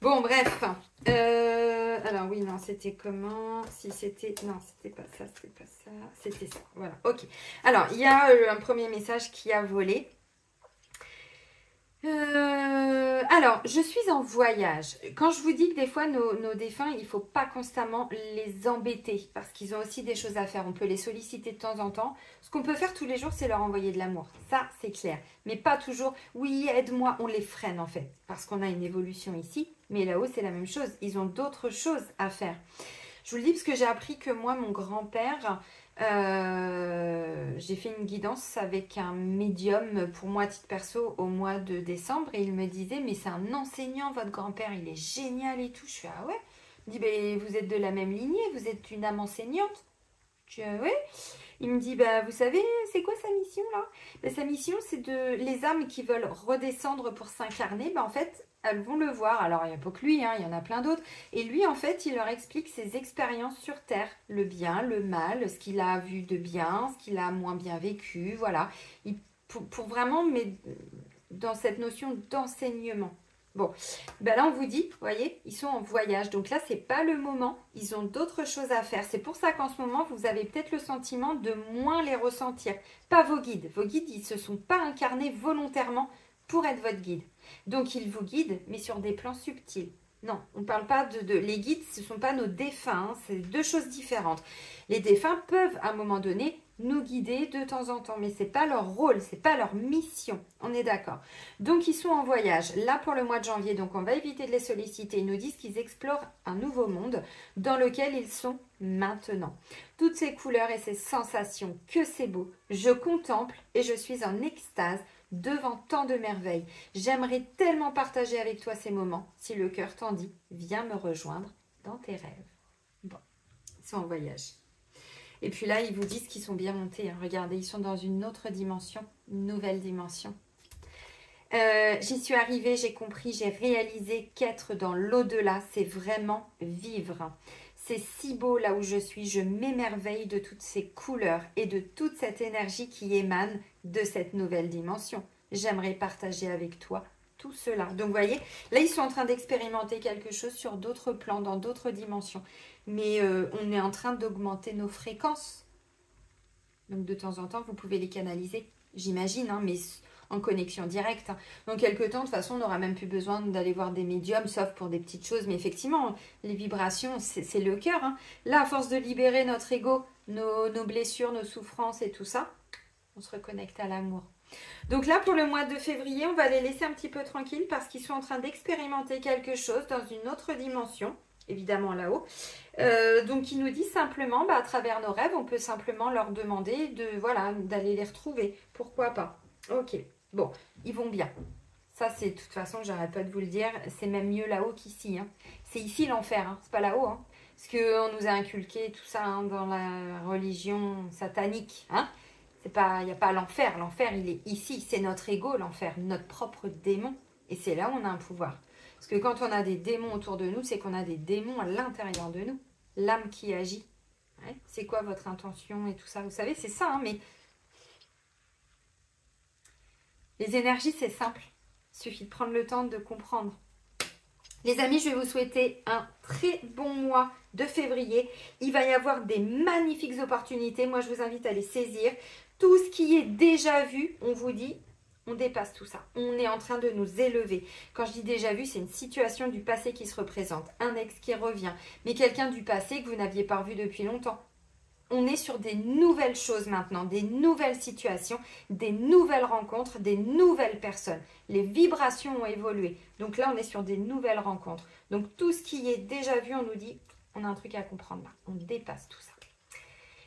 Bon, bref. Alors oui, non, c'était comment? Si c'était... Non, c'était pas ça, c'était pas ça. C'était ça. Voilà, ok. Alors, il y a un premier message qui a volé. Alors, je suis en voyage. Quand je vous dis que des fois, nos défunts, il ne faut pas constamment les embêter parce qu'ils ont aussi des choses à faire. On peut les solliciter de temps en temps. Ce qu'on peut faire tous les jours, c'est leur envoyer de l'amour. Ça, c'est clair. Mais pas toujours, oui, aide-moi. On les freine en fait parce qu'on a une évolution ici. Mais là-haut, c'est la même chose. Ils ont d'autres choses à faire. Je vous le dis parce que j'ai appris que moi, mon grand-père... j'ai fait une guidance avec un médium pour moi à titre perso au mois de décembre et il me disait mais c'est un enseignant votre grand-père, il est génial et tout. Je fais ah ouais. Il me dit ben vous êtes de la même lignée, vous êtes une âme enseignante. Je dis ah ouais. Il me dit bah vous savez c'est quoi sa mission là? Ben, sa mission c'est de les âmes qui veulent redescendre pour s'incarner, ben en fait elles vont le voir. Alors, il n'y a pas que lui, hein, il y en a plein d'autres. Et lui, en fait, il leur explique ses expériences sur Terre. Le bien, le mal, ce qu'il a vu de bien, ce qu'il a moins bien vécu, voilà. Pour vraiment, mais dans cette notion d'enseignement. Bon, ben là, on vous dit, vous voyez, ils sont en voyage. Donc là, c'est pas le moment. Ils ont d'autres choses à faire. C'est pour ça qu'en ce moment, vous avez peut-être le sentiment de moins les ressentir. Pas vos guides. Vos guides, ils ne se sont pas incarnés volontairement pour être votre guide. Donc, ils vous guident, mais sur des plans subtils. Non, on ne parle pas de... Les guides, ce ne sont pas nos défunts, hein, c'est deux choses différentes. Les défunts peuvent, à un moment donné, nous guider de temps en temps, mais ce n'est pas leur rôle, ce n'est pas leur mission. On est d'accord. Donc, ils sont en voyage, là pour le mois de janvier, donc on va éviter de les solliciter. Ils nous disent qu'ils explorent un nouveau monde dans lequel ils sont maintenant. Toutes ces couleurs et ces sensations, que c'est beau. Je contemple et je suis en extase devant tant de merveilles. J'aimerais tellement partager avec toi ces moments. Si le cœur t'en dit, viens me rejoindre dans tes rêves. Bon, ils sont en voyage. Et puis là, ils vous disent qu'ils sont bien montés. Hein. Regardez, ils sont dans une autre dimension, une nouvelle dimension. J'y suis arrivée, j'ai compris, j'ai réalisé qu'être dans l'au-delà, c'est vraiment vivre. C'est si beau là où je suis, je m'émerveille de toutes ces couleurs et de toute cette énergie qui émane de cette nouvelle dimension. J'aimerais partager avec toi tout cela. Donc vous voyez, là ils sont en train d'expérimenter quelque chose sur d'autres plans, dans d'autres dimensions. Mais on est en train d'augmenter nos fréquences. Donc de temps en temps, vous pouvez les canaliser, j'imagine, hein, mais en connexion directe. Dans quelques temps, de toute façon, on n'aura même plus besoin d'aller voir des médiums, sauf pour des petites choses. Mais effectivement, les vibrations, c'est le cœur. Hein. Là, à force de libérer notre ego, nos blessures, nos souffrances et tout ça, on se reconnecte à l'amour. Donc là, pour le mois de février, on va les laisser un petit peu tranquilles parce qu'ils sont en train d'expérimenter quelque chose dans une autre dimension, évidemment là-haut. Donc, ils nous disent simplement, à travers nos rêves, on peut simplement leur demander d'aller les retrouver. Pourquoi pas? Ok. Bon, ils vont bien. Ça, c'est de toute façon, j'arrête pas de vous le dire, c'est même mieux là-haut qu'ici. Hein. C'est ici l'enfer, hein. C'est pas là-haut. Hein. Parce qu'on nous a inculqué tout ça hein, dans la religion satanique. Hein. Il n'y a pas l'enfer. L'enfer, il est ici. C'est notre ego, l'enfer, notre propre démon. Et c'est là où on a un pouvoir. Parce que quand on a des démons autour de nous, c'est qu'on a des démons à l'intérieur de nous. L'âme qui agit. Ouais. C'est quoi votre intention et tout ça? Vous savez, c'est ça, hein, mais... Les énergies, c'est simple. Il suffit de prendre le temps de comprendre. Les amis, je vais vous souhaiter un très bon mois de février. Il va y avoir des magnifiques opportunités. Moi, je vous invite à les saisir. Tout ce qui est déjà vu, on vous dit, on dépasse tout ça. On est en train de nous élever. Quand je dis déjà vu, c'est une situation du passé qui se représente. Un ex qui revient. Mais quelqu'un du passé que vous n'aviez pas revu depuis longtemps. On est sur des nouvelles choses maintenant, des nouvelles situations, des nouvelles rencontres, des nouvelles personnes. Les vibrations ont évolué. Donc là, on est sur des nouvelles rencontres. Donc tout ce qui est déjà vu, on nous dit, on a un truc à comprendre là. On dépasse tout ça.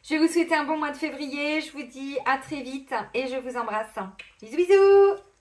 Je vais vous souhaiter un bon mois de février. Je vous dis à très vite et je vous embrasse. Bisous, bisous!